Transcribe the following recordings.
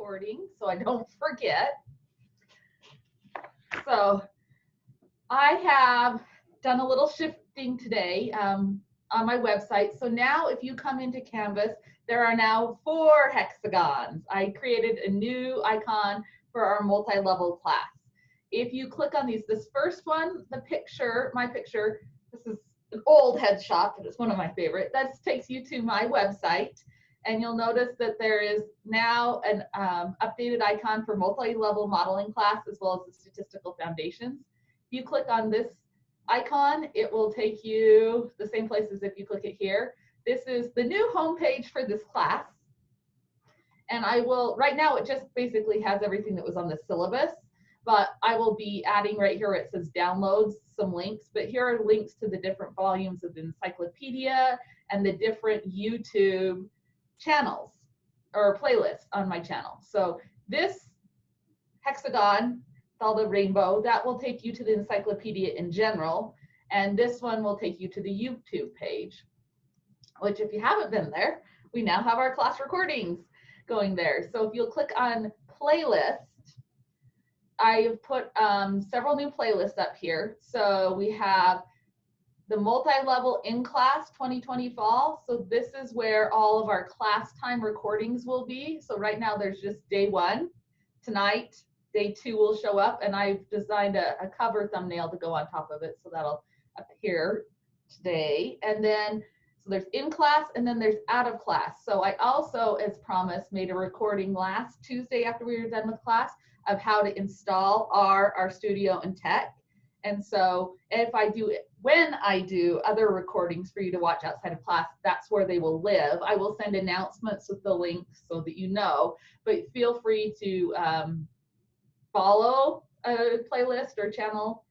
recording so I don't forget. So I have done a little shifting today on my website. So now if you come into Canvas, there are now 4 hexagons. I created a new icon for our multi-level class. If you click on these, this first one, the picture, my picture, this is an old headshot, but it's one of my favorite. That takes you to my website. And you'll notice that there is now an updated icon for multi-level modeling class as well as the statistical foundations. If you click on this icon, it will take you the same place as if you click it here. This is the new homepage for this class. And I will, right now it just basically has everything that was on the syllabus, but I will be adding right here where it says downloads some links, but here are links to the different volumes of the encyclopedia and the different YouTube channels or playlists on my channel. So this hexagon, all the rainbow, that will take you to the encyclopedia in general, and this one will take you to the YouTube page, which if you haven't been there, we now have our class recordings going there. So if you'll click on playlist, I have put several new playlists up here. So we have the multi-level in class 2020 fall. So this is where all of our class time recordings will be. So right now there's just day 1. Tonight, day 2 will show up, and I've designed a cover thumbnail to go on top of it. So that'll appear today. And then, so there's in class and then there's out of class. So I also, as promised, made a recording last Tuesday after we were done with class of how to install our RStudio and Tech. And so if I do, when I do other recordings for you to watch outside of class, that's where they will live. I will send announcements with the links so that you know, but feel free to follow a playlist or channel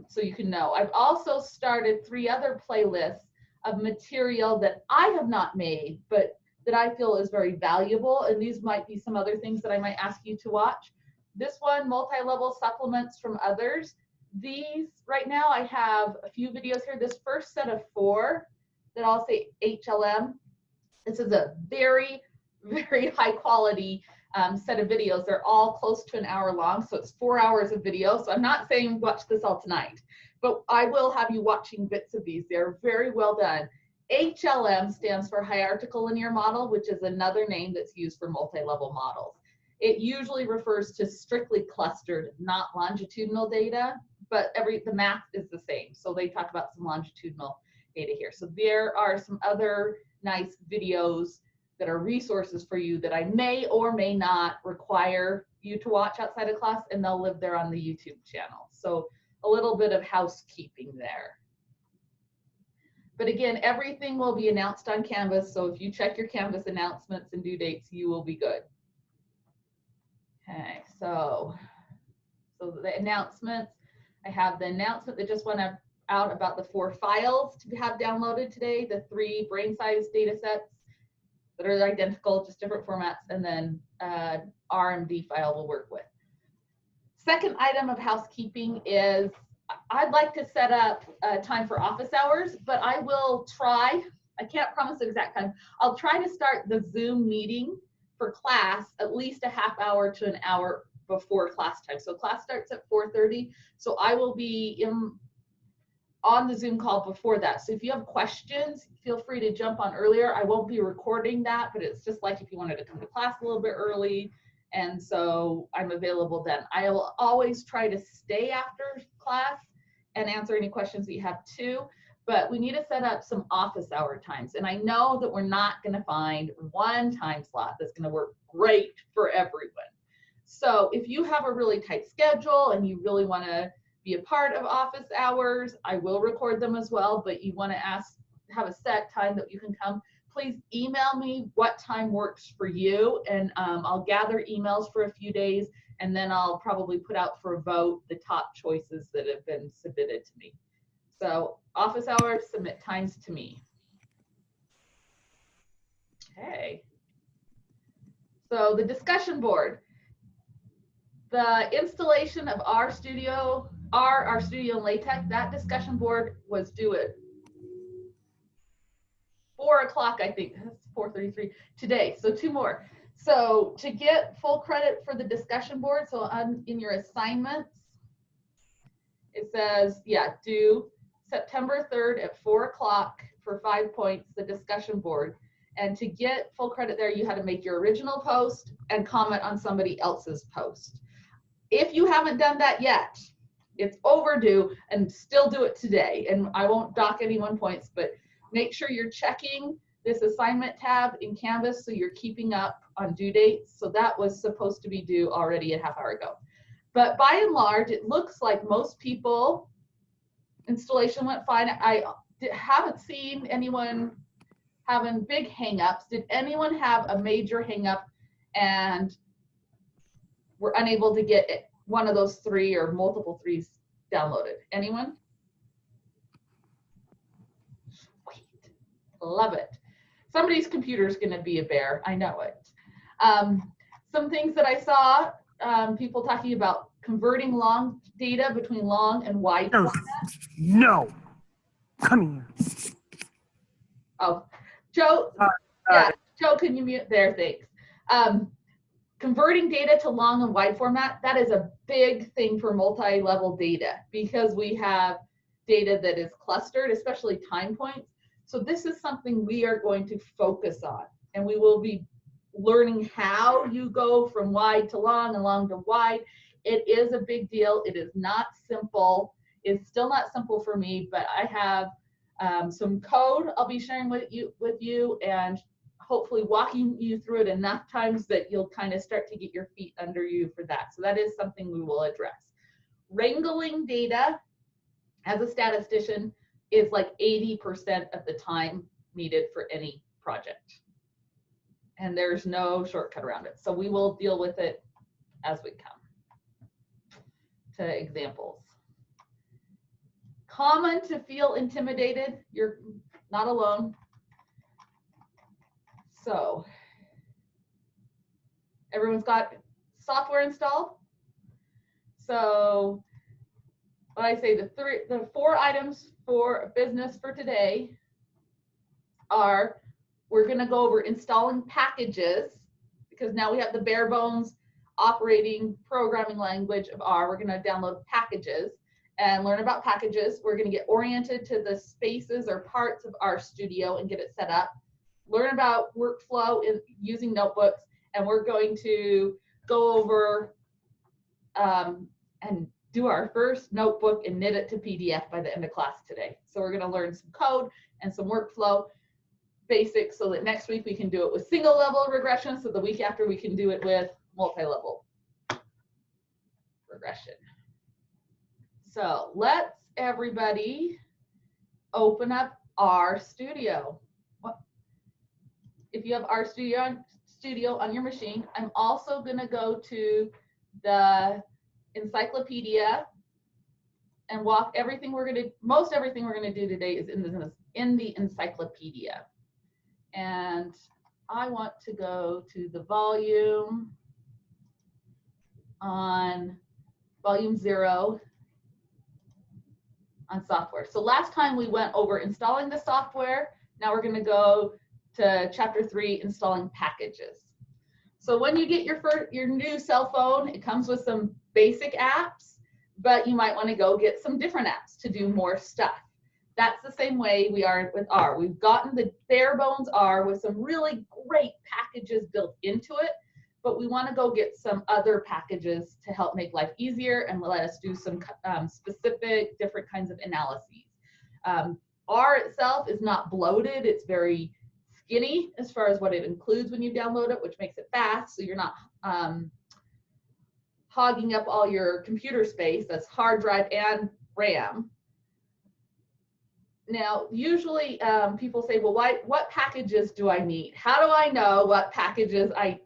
so you can know. I've also started 3 other playlists of material that I have not made, but that I feel is very valuable. And these might be some other things that I might ask you to watch. This one, multi-level supplements from others. These, right now I have a few videos here. This first set of 4 that I'll say HLM. This is a very, very high quality set of videos. They're all close to an hour long. So it's 4 hours of video. So I'm not saying watch this all tonight, but I will have you watching bits of these. They're very well done. HLM stands for hierarchical linear model, which is another name that's used for multi-level models. It usually refers to strictly clustered, not longitudinal data, but the math is the same. So they talk about some longitudinal data here. So there are some other nice videos that are resources for you that I may or may not require you to watch outside of class, and they'll live there on the YouTube channel. So a little bit of housekeeping there. But again, everything will be announced on Canvas. So if you check your Canvas announcements and due dates, you will be good. Okay, so the announcements, I have the announcement that just went out about the 4 files to have downloaded today, the 3 brain size data sets that are identical, just different formats, and then RMD file we'll work with. Second item of housekeeping is I'd like to set up a time for office hours, but I will try, I can't promise the exact time, I'll try to start the Zoom meeting for class at least a half hour to an hour before class time. So class starts at 4:30, so I will be on the Zoom call before that. So if you have questions, feel free to jump on earlier. I won't be recording that, but it's just like if you wanted to come to class a little bit early, and so I'm available then. I will always try to stay after class and answer any questions that you have too, but we need to set up some office hour times. And I know that we're not gonna find one time slot that's gonna work great for everyone. So if you have a really tight schedule and you really wanna be a part of office hours, I will record them as well, but you wanna have a set time that you can come, please email me what time works for you, and I'll gather emails for a few days, and then I'll probably put out for a vote the top choices that have been submitted to me. So office hours, submit times to me. Okay. So the discussion board. The installation of RStudio and LaTeX, that discussion board was due at 4 o'clock, I think. That's 4:33 today. So 2 more. So to get full credit for the discussion board, so in your assignments, it says, yeah, due September 3rd at 4 o'clock for 5 points, the discussion board. And to get full credit there, you had to make your original post and comment on somebody else's post. If you haven't done that yet, it's overdue, and still do it today. And I won't dock anyone points, but make sure you're checking this assignment tab in Canvas so you're keeping up on due dates. So that was supposed to be due already a half hour ago. But by and large, it looks like most people, installation went fine. I haven't seen anyone having big hangups. Did anyone have a major hangup and were unable to get one of those 3 or multiple 3s downloaded? Anyone? Sweet. Love it. Somebody's computer is going to be a bear. I know it. Some things that I saw, people talking about converting long data between long and wide format. No. Come here. Oh, Joe. Yeah, Joe, can you mute there? Thanks. Converting data to long and wide format, that is a big thing for multi-level data because we have data that is clustered, especially time points. So this is something we are going to focus on, and we will be learning how you go from wide to long and long to wide. It is a big deal. It is not simple. It's still not simple for me, but I have some code I'll be sharing with you and hopefully walking you through it enough times that you'll kind of start to get your feet under you for that. So that is something we will address. Wrangling data as a statistician is like 80% of the time needed for any project. And there's no shortcut around it. So we will deal with it as we come to examples. Common to feel intimidated. You're not alone. So everyone's got software installed. So when I say the 4 items for business for today are, we're going to go over installing packages because now we have the bare bones operating programming language of R. We're going to download packages and learn about packages. We're going to get oriented to the spaces or parts of RStudio and get it set up. Learn about workflow in using notebooks, and we're going to go over and do our first notebook and knit it to PDF by the end of class today. So we're going to learn some code and some workflow basics so that next week we can do it with single level regression, so the week after we can do it with multi-level regression. So let's everybody open up RStudio. If you have RStudio on your machine, I'm also going to go to the encyclopedia and walk everything we're going to, most everything we're going to do today is in the encyclopedia. And I want to go to the volume on volume 0 on software. So last time we went over installing the software. Now we're going to go to chapter 3, installing packages. So when you get your new cell phone, it comes with some basic apps, but you might want to go get some different apps to do more stuff. That's the same way we are with R. We've gotten the bare bones R with some really great packages built into it, but we want to go get some other packages to help make life easier and let us do some specific different kinds of analyses. R itself is not bloated. It's very skinny as far as what it includes when you download it, which makes it fast, so you're not hogging up all your computer space. That's hard drive and RAM. Now, usually people say, well, what packages do I need? How do I know what packages I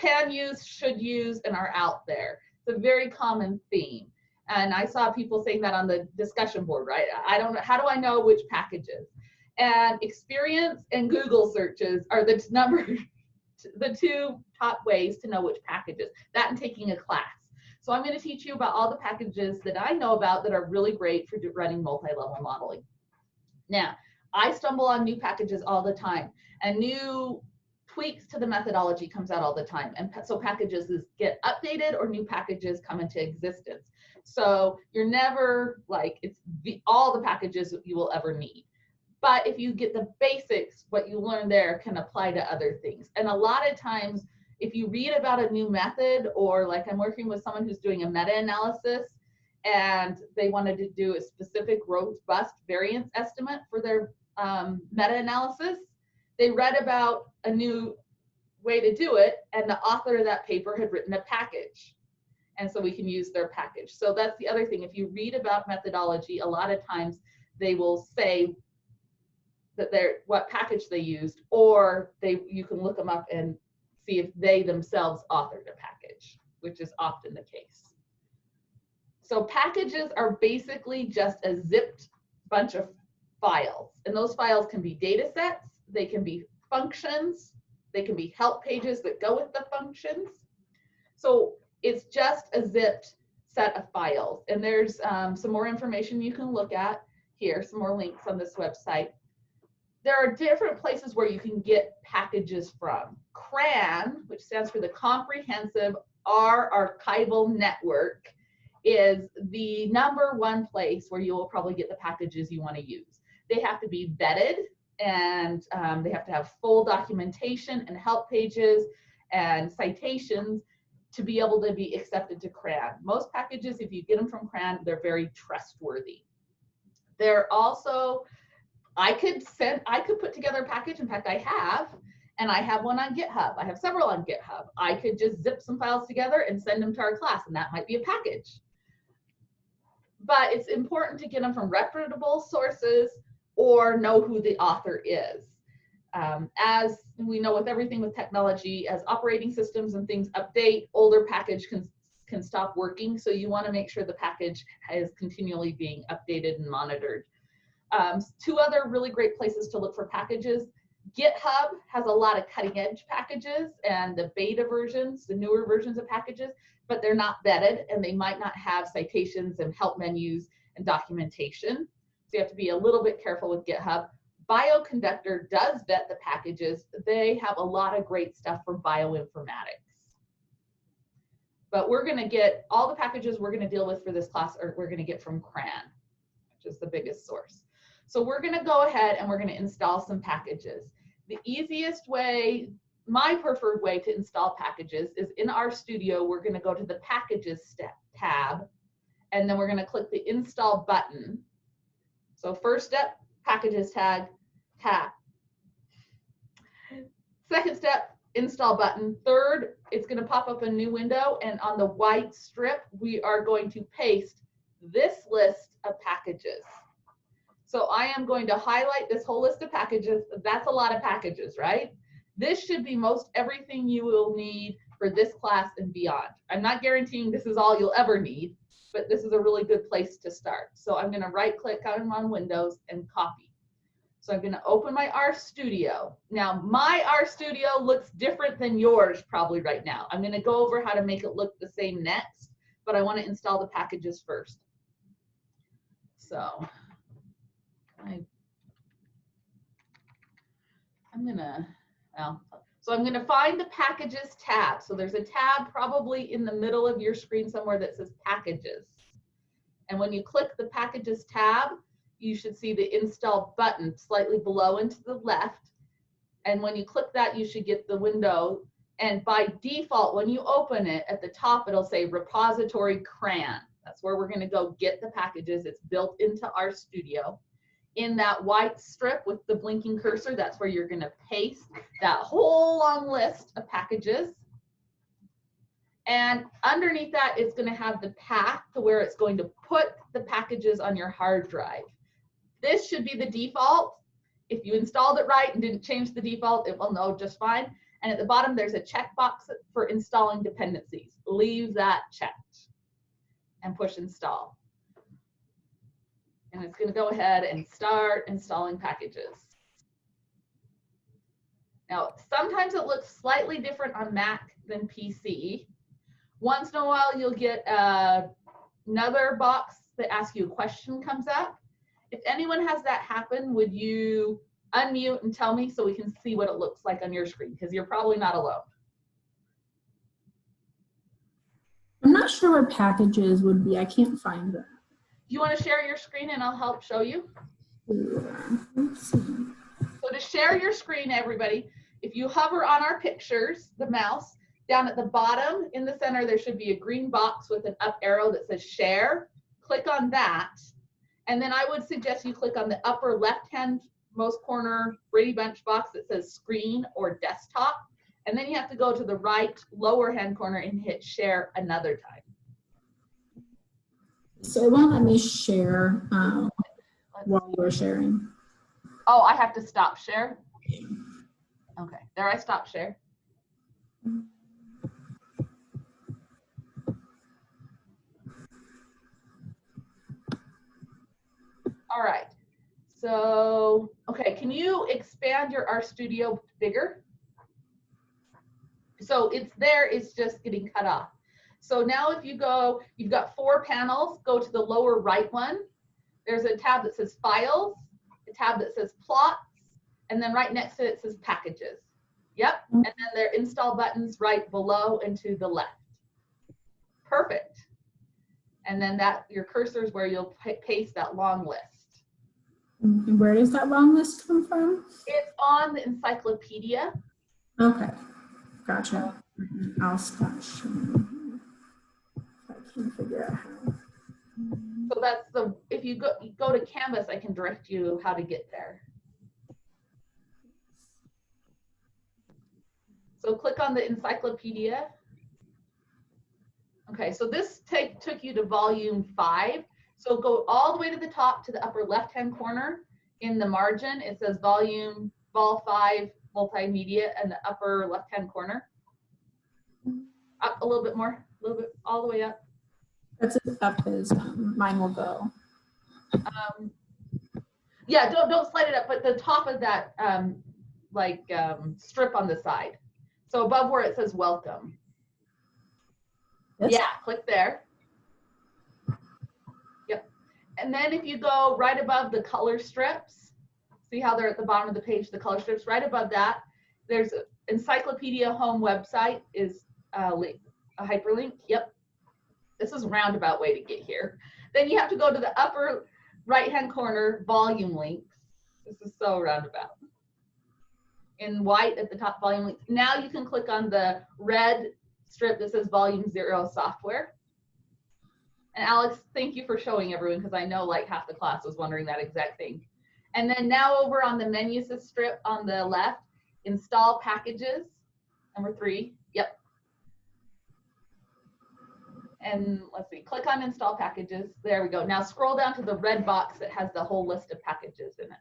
can use, should use, and are out there? It's a very common theme. And I saw people saying that on the discussion board, right? I don't know, how do I know which packages? And experience and Google searches are the the 2 top ways to know which packages, that and taking a class. So I'm going to teach you about all the packages that I know about that are really great for running multi-level modeling. Now, I stumble on new packages all the time, and new tweaks to the methodology comes out all the time. And so packages get updated or new packages come into existence. So you're never like, it's all the packages you will ever need. But if you get the basics, what you learn there can apply to other things. And a lot of times, if you read about a new method, or like I'm working with someone who's doing a meta-analysis and they wanted to do a specific robust variance estimate for their meta-analysis, they read about a new way to do it, and the author of that paper had written a package. And so we can use their package. So that's the other thing. If you read about methodology, a lot of times they will say that what package they used, or you can look them up and see if they themselves authored a package, which is often the case. So packages are basically just a zipped bunch of files, and those files can be data sets, they can be functions, they can be help pages that go with the functions. So it's just a zipped set of files, and there's some more information you can look at here, some more links on this website. There are different places where you can get packages from. CRAN, which stands for the Comprehensive Archival Network, is the #1 place where you will probably get the packages you want to use. They have to be vetted, and they have to have full documentation and help pages and citations to be able to be accepted to CRAN. Most packages, if you get them from CRAN, they're very trustworthy. They're also, I could put together a package. In fact, I have one on GitHub. I have several on GitHub. I could just zip some files together and send them to our class, and that might be a package. But it's important to get them from reputable sources or know who the author is. As we know with everything with technology, as operating systems and things update, older package can stop working. So you want to make sure the package is continually being updated and monitored. 2 other really great places to look for packages. GitHub has a lot of cutting edge packages and the beta versions, the newer versions of packages, but they're not vetted and they might not have citations and help menus and documentation. So you have to be a little bit careful with GitHub. Bioconductor does vet the packages. They have a lot of great stuff for bioinformatics. But we're going to get all the packages we're going to deal with for this class, or we're going to get from CRAN, which is the biggest source. So we're going to go ahead and we're going to install some packages. The easiest way, my preferred way to install packages is in RStudio. We're going to go to the Packages tab, and then we're going to click the Install button. So first step, Packages tab. Second step, Install button. Third, it's going to pop up a new window, and on the white strip, we are going to paste this list of packages. So I am going to highlight this whole list of packages. That's a lot of packages, right? This should be most everything you will need for this class and beyond. I'm not guaranteeing this is all you'll ever need, but this is a really good place to start. So I'm going to right click on Windows and copy. So I'm going to open my RStudio. Now my RStudio looks different than yours probably right now. I'm going to go over how to make it look the same next, but I want to install the packages first. So I'm gonna find the Packages tab. So there's a tab probably in the middle of your screen somewhere that says Packages. And when you click the Packages tab, you should see the Install button slightly below and to the left. And when you click that, you should get the window. And by default, when you open it, at the top, it'll say Repository CRAN. That's where we're gonna go get the packages. It's built into RStudio. In that white strip with the blinking cursor, that's where you're going to paste that whole long list of packages. And underneath that, it's going to have the path to where it's going to put the packages on your hard drive. This should be the default. If you installed it right and didn't change the default, it will know just fine. And at the bottom, there's a checkbox for installing dependencies. Leave that checked and push install. And it's going to go ahead and start installing packages. Now, sometimes it looks slightly different on Mac than PC. Once in a while, you'll get another box that asks you a question comes up. If anyone has that happen, would you unmute and tell me so we can see what it looks like on your screen, because you're probably not alone. I'm not sure where packages would be. I can't find them. Do you want to share your screen and I'll help show you? Let's see. So to share your screen, everybody, if you hover on our pictures, the mouse, down at the bottom in the center, there should be a green box with an up arrow that says share. Click on that. And then I would suggest you click on the upper left-hand most corner Brady Bunch box that says screen or desktop. And then you have to go to the right lower hand corner and hit share another time. So it won't let me share while you were sharing. Oh, I have to stop share? Okay, there I stopped share. All right, so, okay, can you expand your RStudio bigger? So it's there, it's just getting cut off. So now if you go, you've got 4 panels, go to the lower right one. There's a tab that says files, a tab that says plots, and then right next to it says packages. Yep, and then there are install buttons right below and to the left. Perfect. And then that your cursor is where you'll paste that long list. And where does that long list come from? It's on the encyclopedia. Okay, gotcha. I'll stop sharing if I can figure out how. So that's the, if you go to Canvas, I can direct you how to get there. So click on the encyclopedia. Okay, so this took you to volume 5. So go all the way to the top to the upper left-hand corner. In the margin, it says volume, vol 5, multimedia, and the upper left-hand corner. Up a little bit more, a little bit, all the way up. That's as up as mine will go. Yeah, don't slide it up, but the top of that strip on the side. So above where it says welcome. This? Yeah, click there. Yep. And then if you go right above the color strips, see how they're at the bottom of the page, the color strips, right above that, there's an encyclopedia home website is a hyperlink. Yep. This is a roundabout way to get here. Then you have to go to the upper right-hand corner, volume links. This is so roundabout. In white at the top, volume links. Now you can click on the red strip that says volume 0 software. And Alex, thank you for showing everyone, because I know like half the class was wondering that exact thing. And then now over on the menus strip on the left, install packages, number 3. Yep. And let's see, click on install packages. There we go. Now scroll down to the red box that has the whole list of packages in it.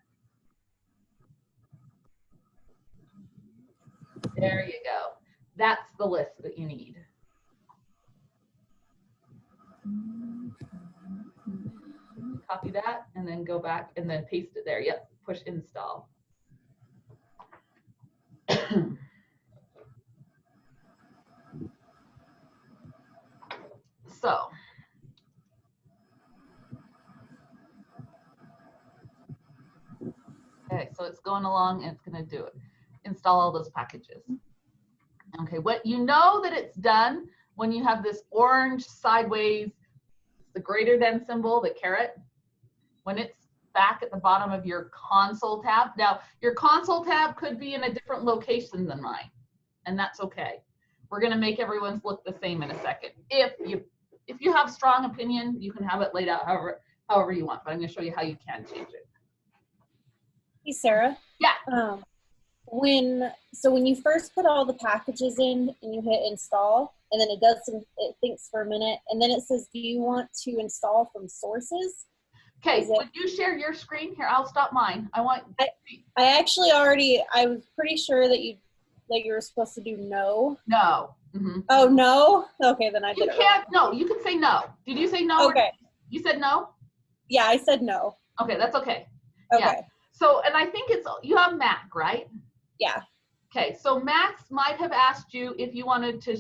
There you go. That's the list that you need. Copy that and then go back and then paste it there. Yep, push install. So, okay, so it's going along and it's going to do it. Install all those packages. Okay, what you know that it's done when you have this orange sideways, the greater than symbol, the caret, when it's back at the bottom of your console tab. Now, your console tab could be in a different location than mine, and that's okay. We're going to make everyone's look the same in a second. If you have strong opinion, you can have it laid out however you want, but I'm going to show you how you can change it. Hey, Sarah. Yeah. When you first put all the packages in and you hit install, and then it thinks for a minute, and then it says, do you want to install from sources? Okay, would you share your screen? Here, I'll stop mine. I was pretty sure that you were supposed to do no. No. Mm-hmm. Oh, no? Okay, then I did You it can't, wrong. no, you can say no. Did you say no? Okay. You said no? Yeah, I said no. Okay, that's okay. Okay. Yeah. So, and I think you have Mac, right? Yeah. Okay, so Max might have asked you if you wanted to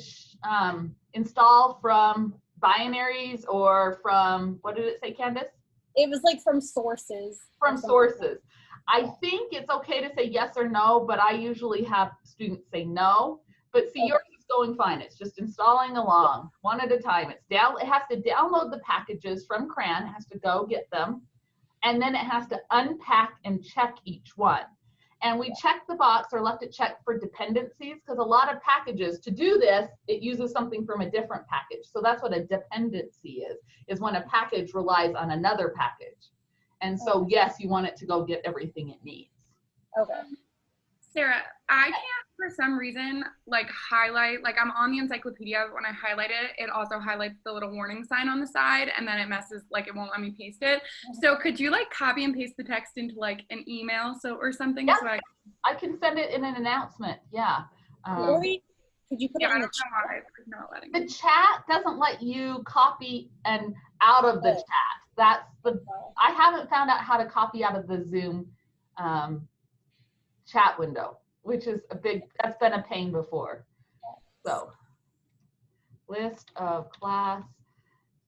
install from binaries or from, what did it say, Candace? It was like from sources. From sources. I think it's okay to say yes or no, but I usually have students say no. But see, yours is going fine. It's just installing along one at a time. It has to download the packages from CRAN. It has to go get them. And then it has to unpack and check each one. And we check the box or left it checked for dependencies, because a lot of packages, to do this, it uses something from a different package. So that's what a dependency is when a package relies on another package. And so, yes, you want it to go get everything it needs. Okay. Sarah, I can't for some reason like highlight, like I'm on the encyclopedia, when I highlight it, it also highlights the little warning sign on the side, and then it messes, like it won't let me paste it. So could you like copy and paste the text into like an email or something? Yeah, So I can send it in an announcement, yeah. Or could you put yeah, it I in don't the know why it's not letting me. The chat doesn't let you copy and out of the chat. That's I haven't found out how to copy out of the Zoom chat window, which is that's been a pain before. So, list of class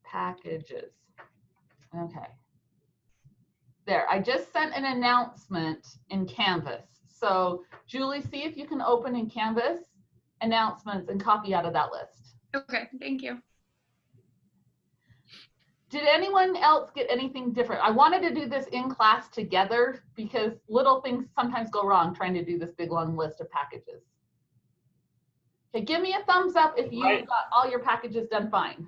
packages. Okay. There, I just sent an announcement in Canvas. So, Julie, see if you can open in Canvas announcements and copy out of that list. Okay, thank you. Did anyone else get anything different? I wanted to do this in class together because little things sometimes go wrong trying to do this big long list of packages. Okay, give me a thumbs up if you got all your packages done fine.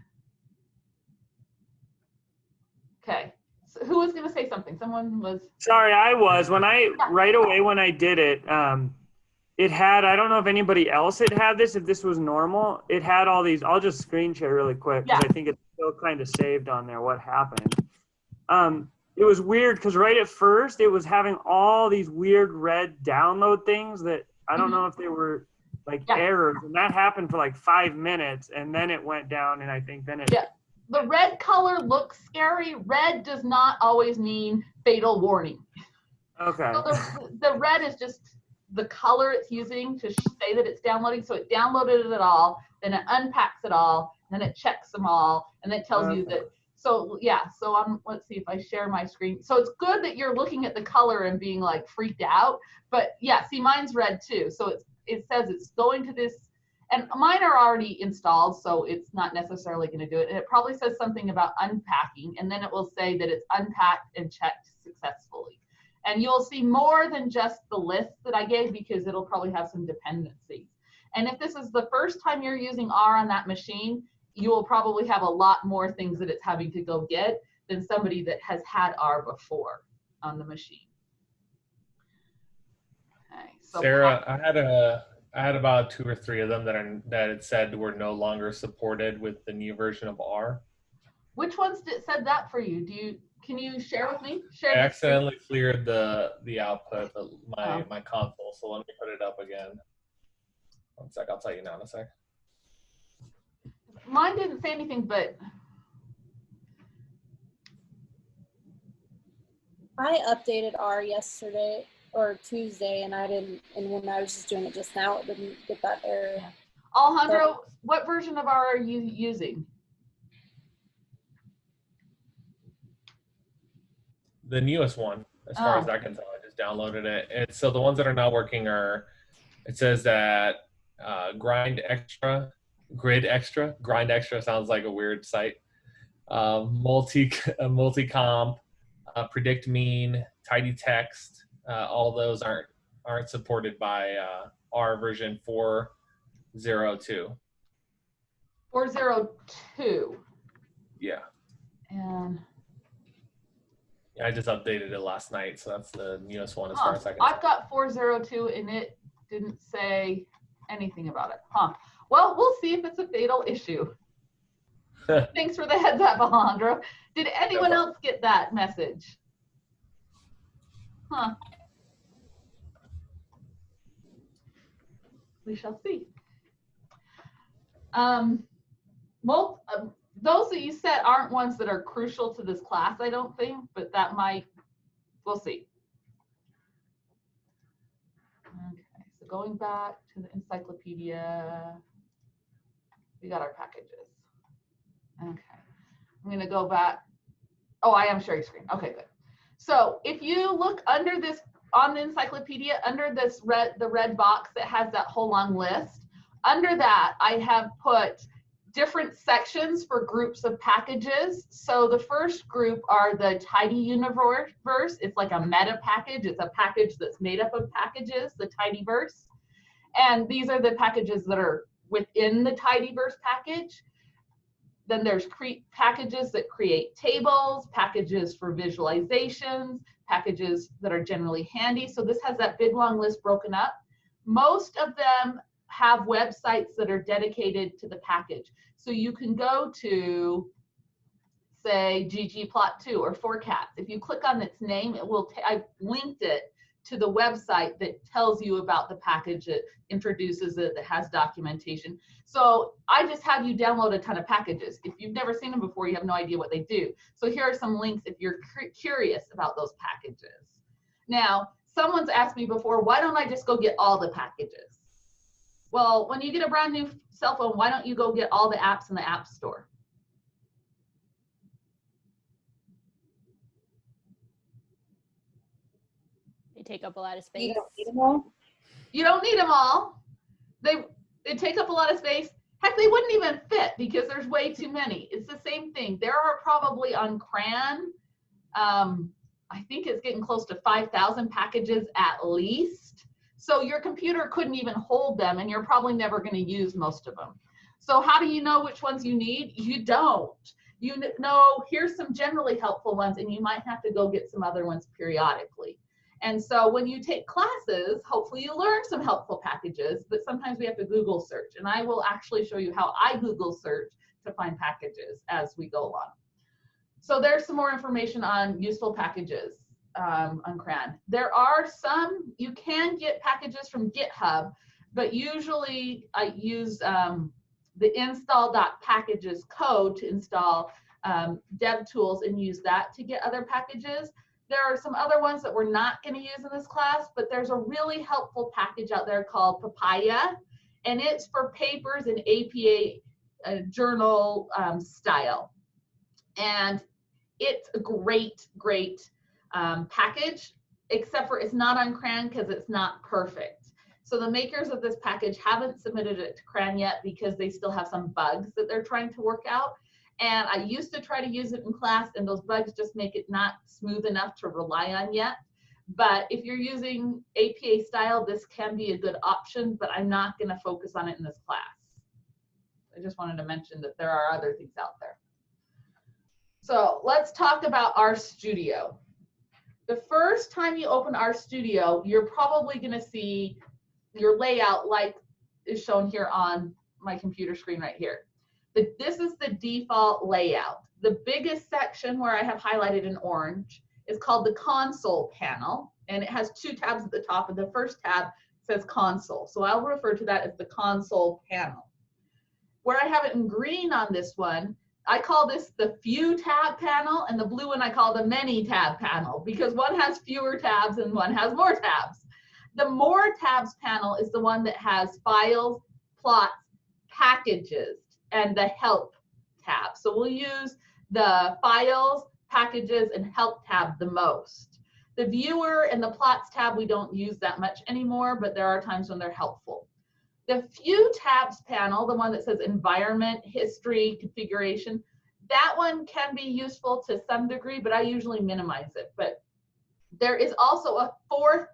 Okay, so who was going to say something? Someone was. Sorry, I was. Right away when I did it, it had, I don't know if anybody else had this, if this was normal, it had all these, I'll just screen share really quick because I think it's still kind of saved on there what happened. It was weird because right at first it was having all these weird red download things that I don't know if they were like errors, and that happened for like 5 minutes and then it went down, and I think then it. Yeah, the red color looks scary. Red does not always mean fatal warning. Okay. So the red is just the color it's using to say that it's downloading. So it downloaded it all, then it unpacks it all, then it checks them all, and then it tells you that. So yeah, so let's see if I share my screen. So it's good that you're looking at the color and being like freaked out, but yeah, see mine's red too. So it says it's going to this, and mine are already installed, so it's not necessarily going to do it. And it probably says something about unpacking, and then it will say that it's unpacked and checked successfully. And you'll see more than just the list that I gave because it'll probably have some dependencies. And if this is the first time you're using R on that machine, you will probably have a lot more things that it's having to go get than somebody that has had R before on the machine. Okay, so Sarah, I had about 2 or 3 of them that it said were no longer supported with the new version of R. Which ones said that for you? Can you share with me? I accidentally cleared the output of my console, so let me put it up again. 1 sec, I'll tell you now in a sec. Mine didn't say anything, but I updated R yesterday or Tuesday, and when I was just doing it just now, it didn't get that error. Alejandro, what version of R are you using? The newest one, as far as I can tell. I just downloaded it. So the ones that are not working are, it says that Grind Extra sounds like a weird site. Multi-comp, Predict Mean, Tidy Text, all those aren't supported by R version 4.02. 4.02. Yeah. And I just updated it last night, so that's the newest one as far as I can tell. I've got 4.02 and it didn't say anything about it. Well, we'll see if it's a fatal issue. Thanks for the heads up, Alejandro. Did anyone else get that message? We shall see. Those that you said aren't ones that are crucial to this class, I don't think, but that might, we'll see. Okay, so going back to the encyclopedia, we got our packages. Okay, I'm going to go back. Oh, I am sharing screen. Okay, good. So if you look under this on the encyclopedia, under this the red box that has that whole long list, under that I have put different sections for groups of packages. So the first group are the tidy universe. It's like a meta package. It's a package that's made up of packages, the tidyverse. And these are the packages that are within the tidyverse package. Then there's packages that create tables, packages for visualizations, packages that are generally handy. So this has that big long list broken up. Most of them have websites that are dedicated to the package. So you can go to, say, ggplot2 or 4cats. If you click on its name, it will, I've linked it to the website that tells you about the package, that introduces it, that has documentation. So I just have you download a ton of packages. If you've never seen them before, you have no idea what they do. So here are some links if you're curious about those packages. Now, someone's asked me before, why don't I just go get all the packages? Well, when you get a brand new cell phone, why don't you go get all the apps in the App Store? They take up a lot of space. You don't need them all? You don't need them all. They take up a lot of space. Heck, they wouldn't even fit because there's way too many. It's the same thing. There are probably on CRAN, I think it's getting close to 5,000 packages at least. So your computer couldn't even hold them, and you're probably never going to use most of them. So how do you know which ones you need? You don't. You know, here's some generally helpful ones, and you might have to go get some other ones periodically. And so when you take classes, hopefully you learn some helpful packages, but sometimes we have to Google search. And I will actually show you how I Google search to find packages as we go along. So there's some more information on useful packages on CRAN. There are some, you can get packages from GitHub, but usually I use the install.packages code to install DevTools and use that to get other packages. There are some other ones that we're not going to use in this class, but there's a really helpful package out there called Papaya, and it's for papers and APA journal style. And it's a great package, except for it's not on CRAN because it's not perfect. So the makers of this package haven't submitted it to CRAN yet because they still have some bugs that they're trying to work out. And I used to try to use it in class, and those bugs just make it not smooth enough to rely on yet. But if you're using APA style, this can be a good option, but I'm not going to focus on it in this class. I just wanted to mention that there are other things out there. So let's talk about RStudio. The first time you open RStudio, you're probably going to see your layout like is shown here on my computer screen right here. This is the default layout. The biggest section where I have highlighted in orange is called the console panel, and it has two tabs at the top, and the first tab says console. So I'll refer to that as the console panel. Where I have it in green on this one, I call this the few tab panel, and the blue one I call the many tab panel, because one has fewer tabs and one has more tabs. The more tabs panel is the one that has files, plots, packages, and the help tab. So we'll use the files, packages, and help tab the most. The viewer and the plots tab we don't use that much anymore, but there are times when they're helpful. The few tabs panel, the one that says environment, history, configuration, that one can be useful to some degree, but I usually minimize it. But there is also a fourth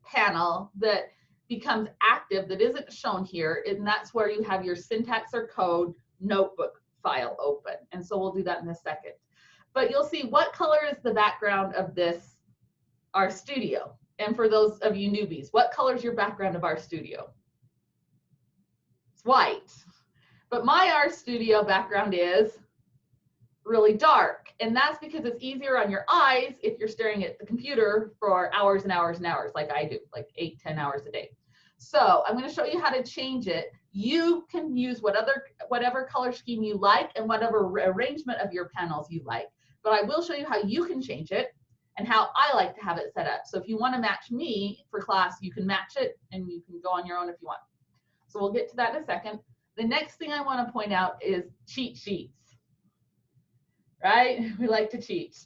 panel that becomes active that isn't shown here, and that's where you have your syntax or code notebook file open. And so we'll do that in a second. But you'll see what color is the background of this RStudio. And for those of you newbies, what color is your background of RStudio? It's white. But my RStudio background is really dark. And that's because it's easier on your eyes if you're staring at the computer for hours and hours and hours, like I do, like 8-10 hours a day. So I'm going to show you how to change it. You can use whatever color scheme you like and whatever arrangement of your panels you like. But I will show you how you can change it and how I like to have it set up. So if you want to match me for class, you can match it, and you can go on your own if you want. So we'll get to that in a second. The next thing I want to point out is cheat sheets. Right? We like to cheat.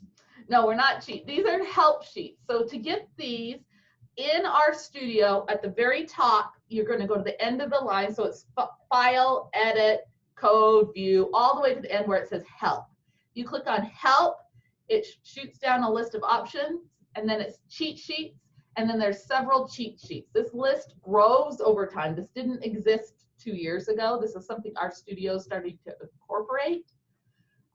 No, we're not cheat. These are help sheets. So to get these, in RStudio, at the very top, you're going to go to the end of the line. So it's File, Edit, Code, View, all the way to the end where it says Help. You click on Help, it shoots down a list of options, and then it's cheat sheets, and then there's several cheat sheets. This list grows over time. This didn't exist 2 years ago. This is something RStudio is starting to incorporate.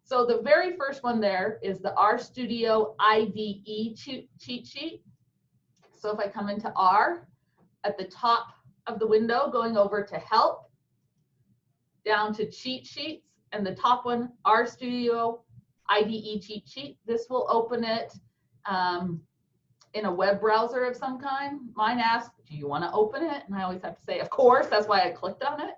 So the very first one there is the RStudio IDE cheat sheet. So if I come into R, at the top of the window, going over to Help, down to Cheat Sheets, and the top one, RStudio IDE cheat sheet. This will open it in a web browser of some kind. Mine asks, do you want to open it? And I always have to say, of course. That's why I clicked on it.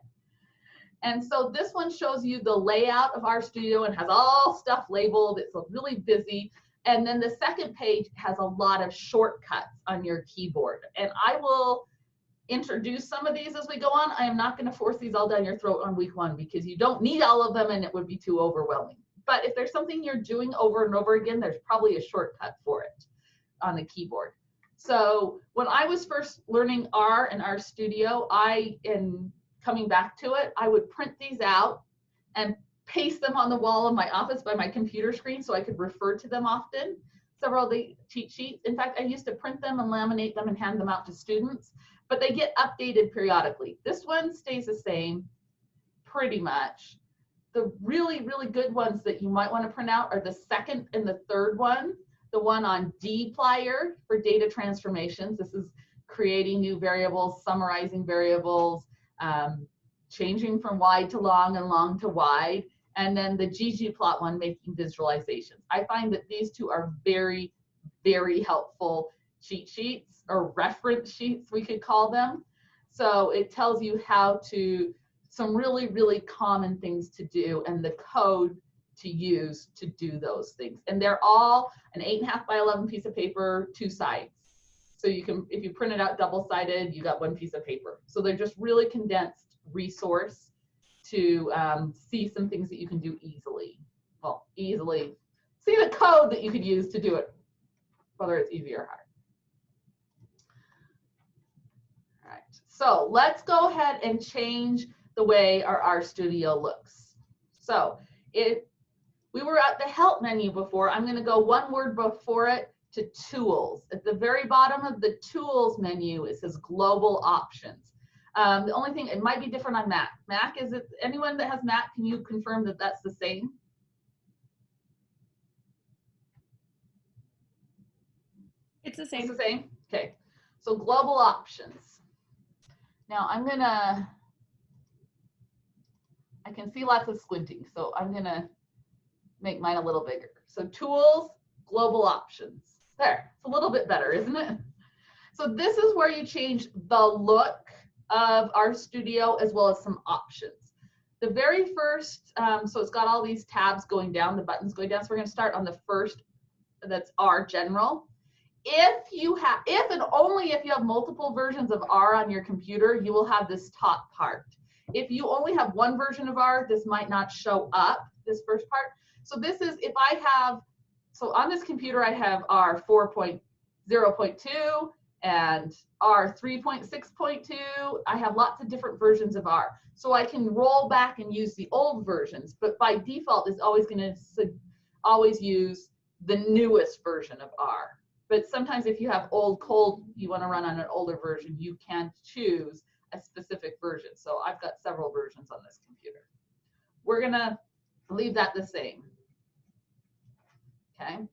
And so this one shows you the layout of RStudio and has all stuff labeled. It's really busy. And then the second page has a lot of shortcuts on your keyboard. And I will introduce some of these as we go on. I am not going to force these all down your throat on week 1 because you don't need all of them and it would be too overwhelming. But if there's something you're doing over and over again, there's probably a shortcut for it on the keyboard. So when I was first learning R and RStudio, in coming back to it, I would print these out and paste them on the wall of my office by my computer screen so I could refer to them often. Several of the cheat sheets. In fact, I used to print them and laminate them and hand them out to students, but they get updated periodically. This one stays the same pretty much. The really, really good ones that you might want to print out are the second and the third one. The one on dplyr for data transformations. This is creating new variables, summarizing variables, changing from wide to long and long to wide. And then the ggplot one, making visualizations. I find that these two are very, very helpful cheat sheets, or reference sheets, we could call them. So it tells you how to, some really, really common things to do and the code to use to do those things. And they're all an 8.5 by 11 piece of paper, 2 sides. So you can, if you print it out double-sided, you got 1 piece of paper. So they're just really condensed resource to see some things that you can do easily. Well, easily. See the code that you could use to do it, whether it's easy or hard. All right, so let's go ahead and change the way our RStudio looks. So we were at the help menu before. I'm going to go one word before it to tools. At the very bottom of the tools menu, it says global options. The only thing, it might be different on Mac. Mac, is it, anyone that has Mac, can you confirm that that's the same? It's the same. It's the same? Okay. So global options. Now I can see lots of squinting, so I'm gonna make mine a little bigger. So tools, global options. There, it's a little bit better, isn't it? So this is where you change the look of RStudio as well as some options. The very first, so it's got all these tabs going down, the buttons going down. So we're gonna start on the first, that's R General. If and only if you have multiple versions of R on your computer, you will have this top part. If you only have one version of R, this might not show up, this first part. So this is, if I have, so on this computer, I have R 4.0.2 and R 3.6.2. I have lots of different versions of R. So I can roll back and use the old versions, but by default, it's always going to always use the newest version of R. But sometimes if you have old cold, you want to run on an older version, you can choose a specific version. So I've got several versions on this computer. We're going to leave that the same. Okay.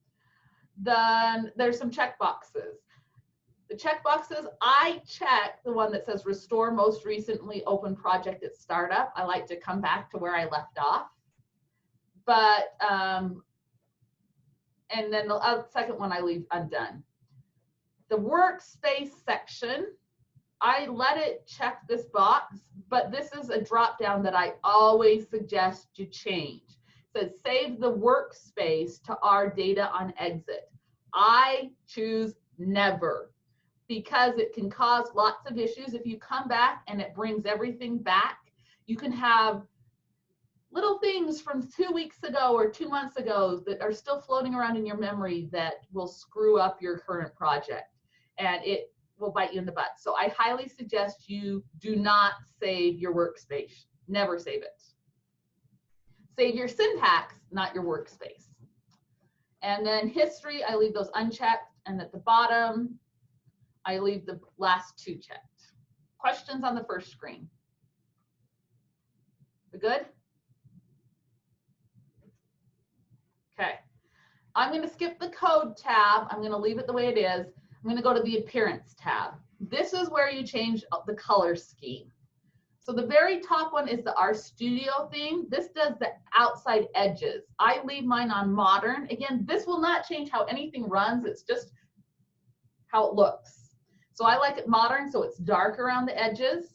Then there's some check boxes. The check boxes, I check the one that says restore most recently open project at startup. I like to come back to where I left off. But, and then the second one I leave undone. The workspace section, I let it check this box, but this is a drop down that I always suggest you change. It says save the workspace to our data on exit. I choose never, because it can cause lots of issues. If you come back and it brings everything back, you can have little things from 2 weeks ago or 2 months ago that are still floating around in your memory that will screw up your current project. And will bite you in the butt. So I highly suggest you do not save your workspace. Never save it. Save your syntax, not your workspace. And then history, I leave those unchecked. And at the bottom, I leave the last two checked. Questions on the first screen? We good? Okay. I'm going to skip the code tab. I'm going to leave it the way it is. I'm going to go to the appearance tab. This is where you change the color scheme. So the very top one is the RStudio theme. This does the outside edges. I leave mine on modern. Again, this will not change how anything runs. It's just how it looks. So I like it modern, so it's dark around the edges.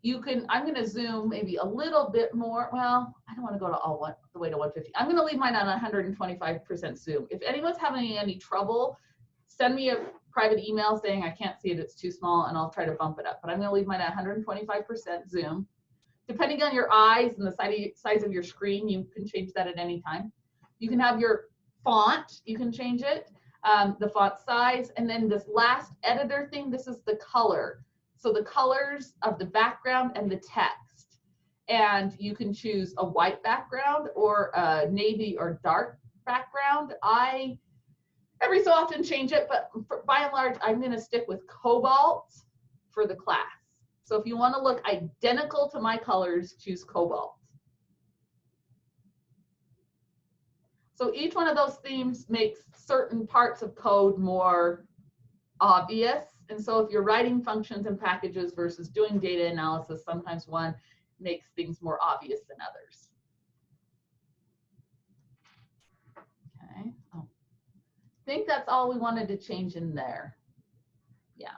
You can, I'm going to zoom maybe a little bit more. Well, I don't want to go to the way to 150. I'm going to leave mine on 125% zoom. If anyone's having any trouble, send me a private email saying I can't see it, it's too small, and I'll try to bump it up. But I'm going to leave mine at 125% zoom. Depending on your eyes and the size of your screen, you can change that at any time. You can have your font, you can change it, the font size, and then this last editor thing, this is the color. So the colors of the background and the text. And you can choose a white background or a navy or dark background. I every so often change it, but by and large, I'm going to stick with cobalt for the class. So if you want to look identical to my colors, choose cobalt. So each one of those themes makes certain parts of code more obvious. And so if you're writing functions and packages versus doing data analysis, sometimes one makes things more obvious than others. Okay. Oh. I think that's all we wanted to change in there. Yeah.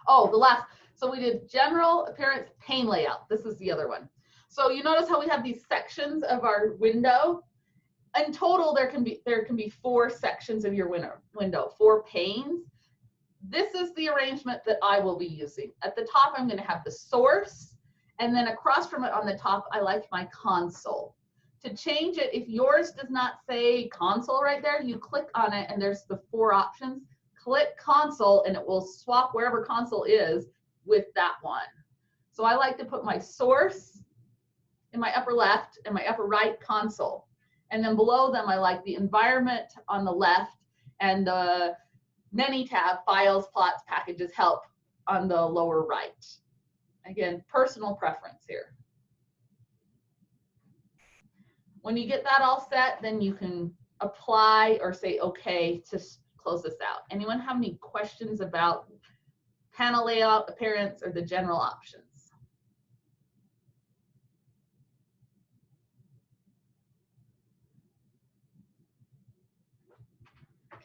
Oh, the last. So we did general appearance, pane layout. This is the other one. So you notice how we have these sections of our window. In total, there can be 4 sections of your window, 4 panes. This is the arrangement that I will be using. At the top, I'm going to have the source, and then across from it on the top, I like my console. To change it, if yours does not say console right there, you click on it, and there's the 4 options. Click console, and it will swap wherever console is with that one. So I like to put my source in my upper left and my upper right console. And then below them, I like the environment on the left and the menu tab, files, plots, packages, help on the lower right. Again, personal preference here. When you get that all set, then you can apply or say okay to close this out. Anyone have any questions about panel layout, appearance, or the general options?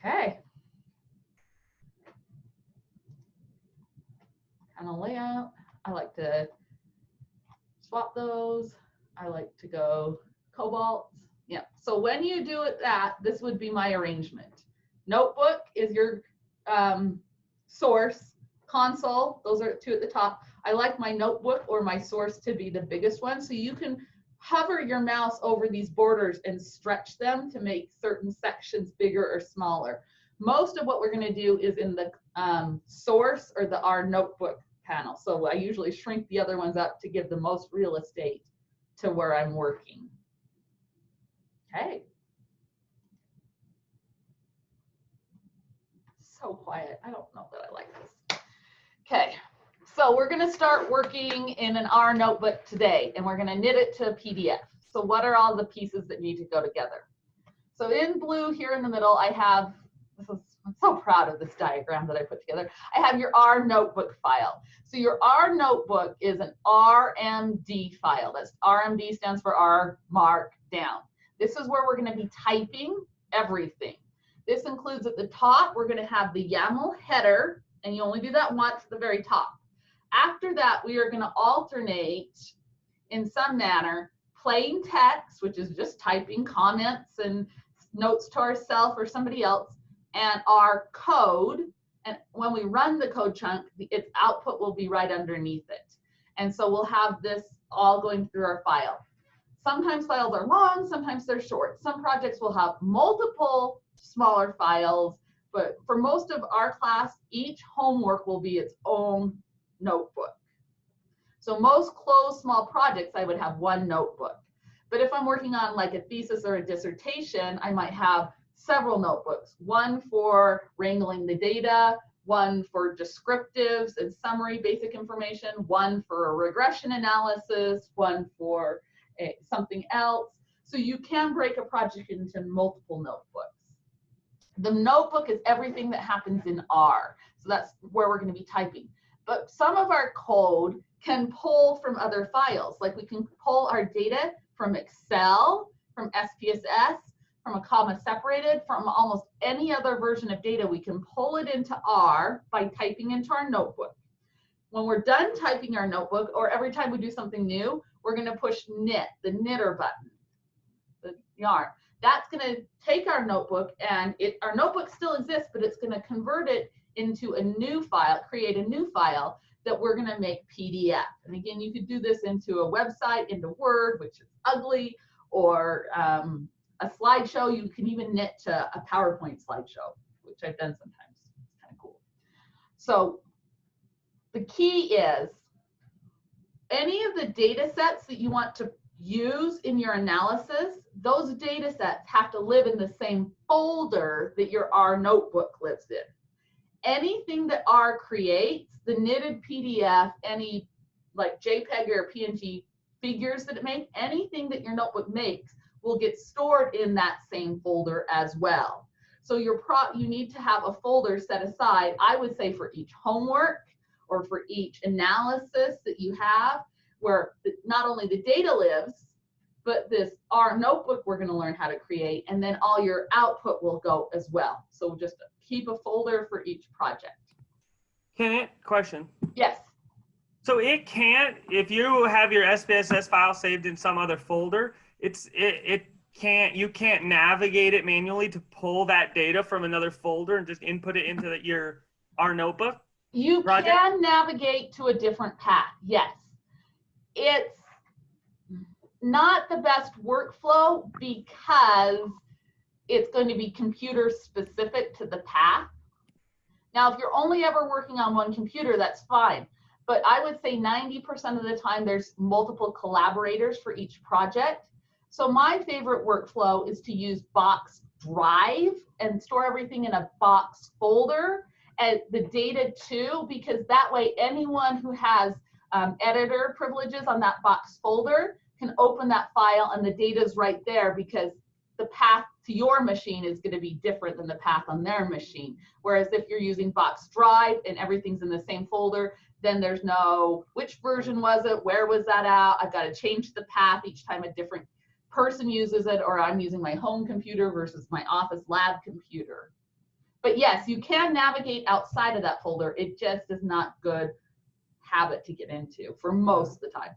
Okay. Panel layout. I like to swap those. I like to go cobalt. Yeah. So when you do it this would be my arrangement. Notebook is your source. Console, those are 2 at the top. I like my notebook or my source to be the biggest one. So you can hover your mouse over these borders and stretch them to make certain sections bigger or smaller. Most of what we're going to do is in the source or our notebook panel. So I usually shrink the other ones up to give the most real estate to where I'm working. Okay. So quiet. I don't know that I like this. Okay. So we're going to start working in an R notebook today, and we're going to knit it to a PDF. So what are all the pieces that need to go together? So in blue here in the middle, I have, I'm so proud of this diagram that I put together. I have your R notebook file. So your R notebook is an RMD file. That's RMD stands for R Markdown. This is where we're going to be typing everything. This includes at the top, we're going to have the YAML header, and you only do that once at the very top. After that, we are going to alternate in some manner plain text, which is just typing comments and notes to ourselves or somebody else, and our code. And when we run the code chunk, its output will be right underneath it. And so we'll have this all going through our file. Sometimes files are long, sometimes they're short. Some projects will have multiple smaller files. but for most of our class, each homework will be its own notebook. So most closed small projects, I would have one notebook. But if I'm working on like a thesis or a dissertation, I might have several notebooks, one for wrangling the data, one for descriptives and summary basic information, one for a regression analysis, one for something else. So you can break a project into multiple notebooks. The notebook is everything that happens in R. So that's where we're going to be typing. But some of our code can pull from other files. Like we can pull our data from Excel, from SPSS, from a comma separated, from almost any other version of data. We can pull it into R by typing into our notebook. When we're done typing our notebook, or every time we do something new, we're going to push knit, the knitter button, the yarn. That's going to take our notebook, and our notebook still exists, but it's going to convert it into a new file, create a new file that we're going to make PDF. And again, you could do this into a website, into Word, which is ugly, or a slideshow. You can even knit to a PowerPoint slideshow, which I've done sometimes. It's kind of cool. So the key is any of the data sets that you want to use in your analysis, those data sets have to live in the same folder that your R notebook lives in. Anything that R creates, the knitted PDF, any like JPEG or PNG figures that it makes, anything that your notebook makes will get stored in that same folder as well. So you need to have a folder set aside, I would say, for each homework or for each analysis that you have, where not only the data lives, but this R notebook we're going to learn how to create, and then all your output will go as well. So just keep a folder for each project. Question. Yes. So it can't, if you have your SPSS file saved in some other folder, you can't navigate it manually to pull that data from another folder and just input it into your R notebook? You project? Can navigate to a different path, yes. It's not the best workflow because it's going to be computer specific to the path. Now, if you're only ever working on one computer, that's fine. But I would say 90% of the time there's multiple collaborators for each project. So my favorite workflow is to use Box Drive and store everything in a Box folder, and the data too, because that way anyone who has editor privileges on that Box folder can open that file and the data is right there, because the path to your machine is going to be different than the path on their machine. Whereas if you're using Box Drive and everything's in the same folder, then there's no, which version was it? Where was that at? I've got to change the path each time a different person uses it, or I'm using my home computer versus my office lab computer. But yes, you can navigate outside of that folder. It just is not good habit to get into for most of the time.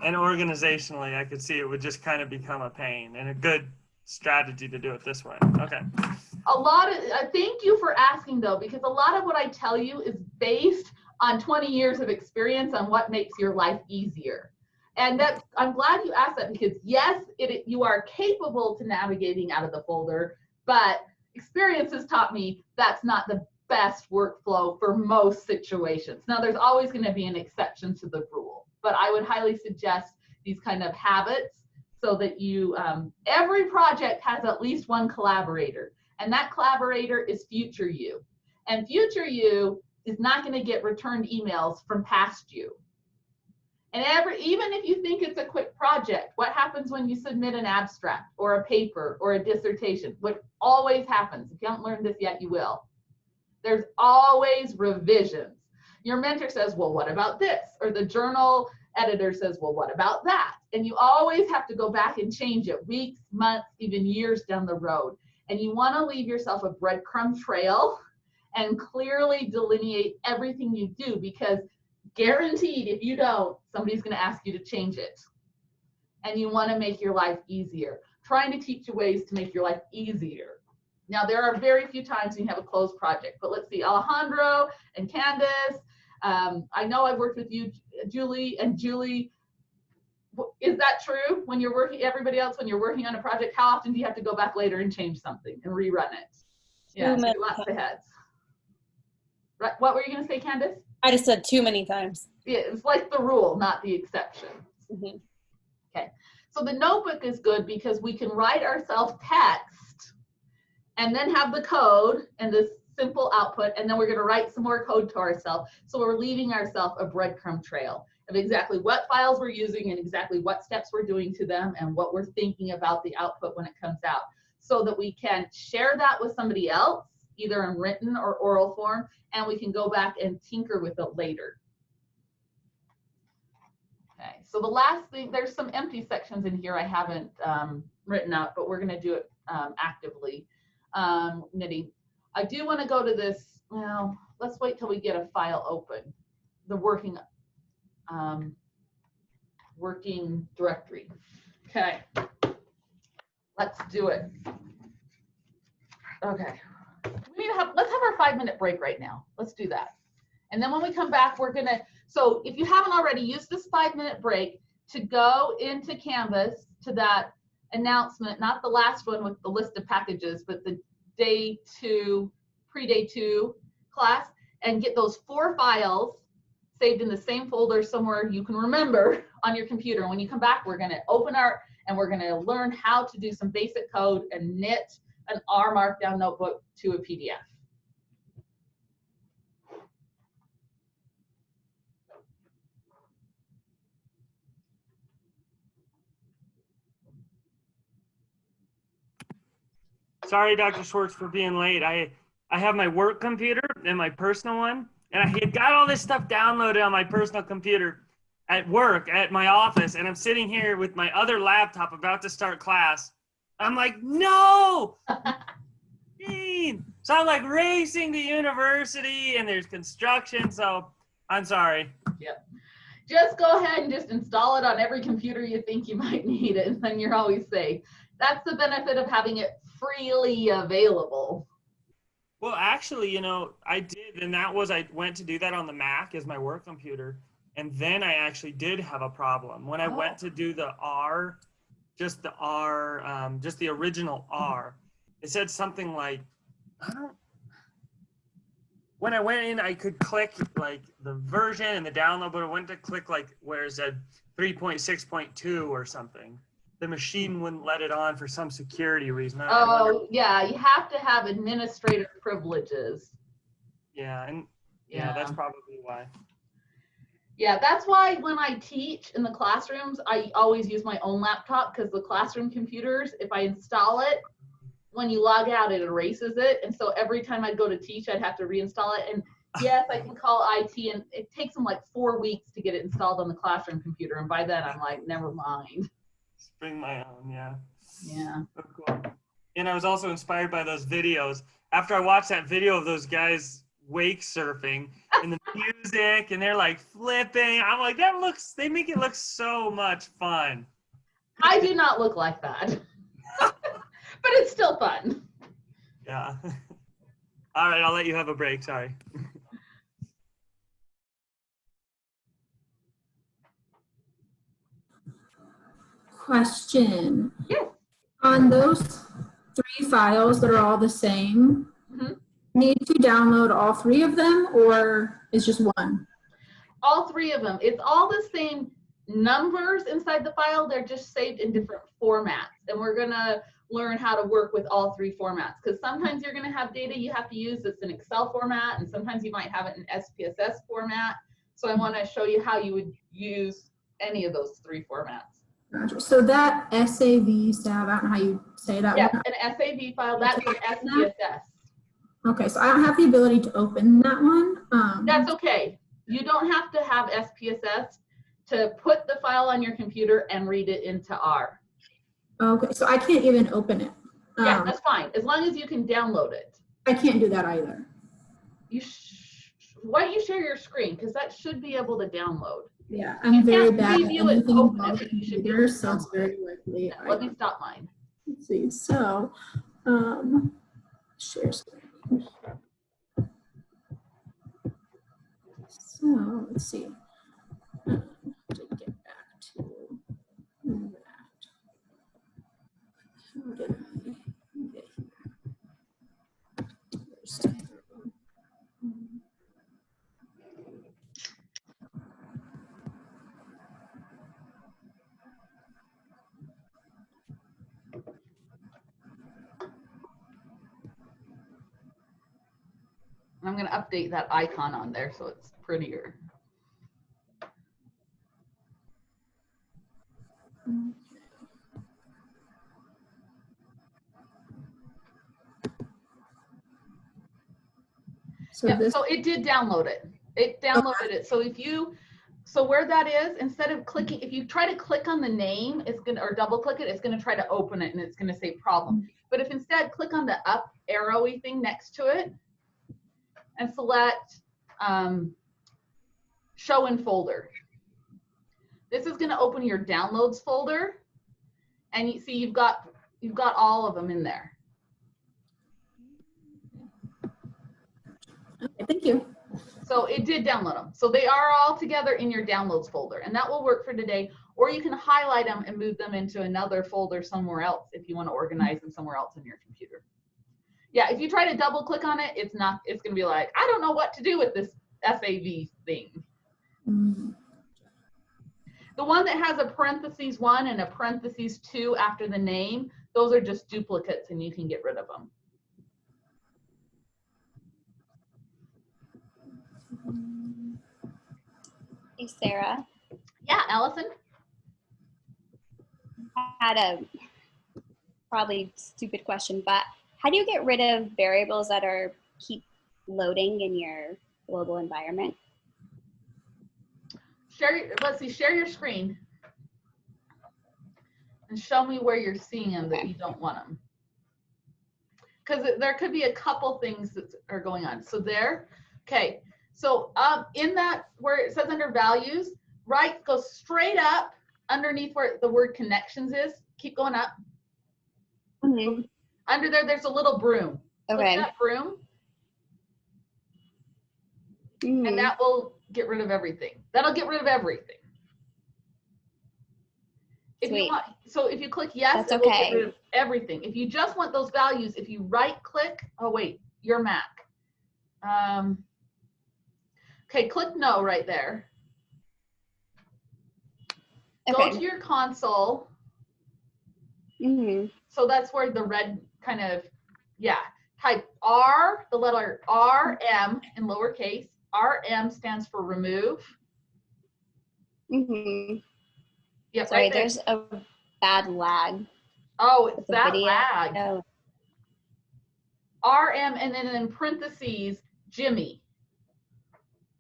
And organizationally, I could see it would just kind of become a pain, and a good strategy to do it this way. Okay. Thank you for asking though, because a lot of what I tell you is based on 20 years of experience on what makes your life easier. And I'm glad you asked that, because yes, you are capable to navigating out of the folder, but experience has taught me that's not the best workflow for most situations. Now, there's always going to be an exception to the rule, but I would highly suggest these kind of habits so that you, every project has at least one collaborator, and that collaborator is future you. And future you is not going to get returned emails from past you. And even if you think it's a quick project, what happens when you submit an abstract or a paper or a dissertation? What always happens, if you haven't learned this yet, you will. There's always revisions. Your mentor says, well, what about this? Or the journal editor says, well, what about that? And you always have to go back and change it weeks, months, even years down the road. And you want to leave yourself a breadcrumb trail and clearly delineate everything you do, because guaranteed, if you don't, somebody's going to ask you to change it. And you want to make your life easier. Trying to teach you ways to make your life easier. Now, there are very few times when you have a closed project, but let's see, Alejandro and Candace. I know I've worked with you, Julie, and Julie, is that true? When you're working, everybody else, when you're working on a project, how often do you have to go back later and change something and rerun it? Yeah, Too many lots of times. heads. Right, what were you gonna say, Candace? I just said too many times. Yeah, it's like the rule, not the exception. Mhm. Okay, so the notebook is good because we can write ourselves text and then have the code and this simple output, and then we're gonna write some more code to ourselves. So we're leaving ourselves a breadcrumb trail of exactly what files we're using and exactly what steps we're doing to them and what we're thinking about the output when it comes out, so that we can share that with somebody else, either in written or oral form, and we can go back and tinker with it later. Okay, so the last thing, there's some empty sections in here I haven't written out, but we're gonna do it actively. Knitting. I do wanna go to this, well, let's wait till we get a file open. The working directory. Okay, let's do it. Okay, let's have our 5-minute break right now. Let's do that. And then when we come back, we're gonna, so if you haven't already, use this 5-minute break to go into Canvas to that announcement, not the last one with the list of packages, but the day 2, pre-day 2 class, and get those 4 files saved in the same folder somewhere you can remember on your computer. When you come back, we're gonna open and we're gonna learn how to do some basic code and knit an R Markdown notebook to a PDF. Sorry, Dr. Schwartz, for being late. I have my work computer and my personal one, and I had got all this stuff downloaded on my personal computer at work, at my office, and I'm sitting here with my other laptop about to start class. I'm like, no! So I'm like racing to university, and there's construction, so I'm sorry. Yep. Just go ahead and just install it on every computer you think you might need it, and then you're always safe. That's the benefit of having it freely available. Well, actually, you know, I did, and that was, I went to do that on the Mac as my work computer, and then I actually did have a problem. When I went to do the R, just the R, just the original R, it said something like, when I went in, I could click like the version and the download, but I went to click like where it said 3.6.2 or something. The machine wouldn't let it on for some security reason. Oh, yeah, you have to have administrative privileges. Yeah, and yeah, that's probably why. Yeah, that's why when I teach in the classrooms, I always use my own laptop, because the classroom computers, if I install it, when you log out, it erases it. And so every time I'd go to teach, I'd have to reinstall it. And yes, I can call IT, and it takes them like 4 weeks to get it installed on the classroom computer. And by then I'm like, never mind. Bring my own, yeah. Yeah. So cool. And I was also inspired by those videos. After I watched that video of those guys wake surfing and the music, and they're like flipping, I'm like, they make it look so much fun. I do not look like that, but it's still fun. Yeah. All right, I'll let you have a break, sorry. Question. Yes. On those 3 files that are all the same, need to download all 3 of them, or is just one? All 3 of them. It's all the same numbers inside the file. They're just saved in different formats. And we're going to learn how to work with all 3 formats, because sometimes you're going to have data you have to use that's in Excel format, and sometimes you might have it in SPSS format. So I want to show you how you would use any of those 3 formats. Gotcha. So that SAV stab, I don't know how you say that. Yeah, one. an SAV file, that's your SPSS. Okay, so I don't have the ability to open that one. That's okay. You don't have to have SPSS to put the file on your computer and read it into R. Okay, so I can't even open it. Yeah, that's fine, as long as you can download it. I can't do that either. Why don't you share your screen, because that should be able to download. Yeah, I'm very bad at preview it, anything open involving it, but you should be able computers, to so it's download very it. likely. Yeah, let me stop mine. Let's see. So, share screen. So let's see. To get back to that. How did I get here? And I'm going to update that icon on there so it's prettier. So Yeah, this, so it did download it. It downloaded it. So if you, so where that is, instead of clicking, if you try to click on the name, it's gonna, or double click it, it's gonna try to open it and it's gonna say problem. But if instead click on the up arrowy thing next to it and select show in folder. This is gonna open your downloads folder, and you see you've got all of them in there. okay, thank you. So it did download them. So they are all together in your downloads folder, and that will work for today. Or you can highlight them and move them into another folder somewhere else if you want to organize them somewhere else on your computer. Yeah, if you try to double click on it, it's going to be like, I don't know what to do with this SAV thing. The one that has a parentheses 1 and a parentheses 2 after the name, those are just duplicates and you can get rid of them. Hey, Sarah. Yeah, Allison? I had a probably stupid question, but how do you get rid of variables that are keep loading in your global environment? Let's see, share your screen and show me where you're seeing them that you don't want them. Because there could be a couple things that are going on. So there, okay. So in that, where it says under values, right, go straight up underneath where the word connections is. Keep going up. Mm-hmm. Under there, there's a little broom. Okay. Click that broom, Mm-hmm. and that will get rid of everything. That'll get rid of everything. If you want, so if you click yes, That's it will okay. get rid of everything. If you just want those values, if you right click, oh wait, your Mac. Okay, click no right there. Okay. Go to your console. Mm-hmm. So that's where the red kind of, yeah. Type R, the letter RM in lowercase. RM stands for remove. Mm-hmm. Yep, Sorry, right there. there's a bad lag. Oh, with it's the that video. lag. Oh. RM and then in parentheses, Jimmy.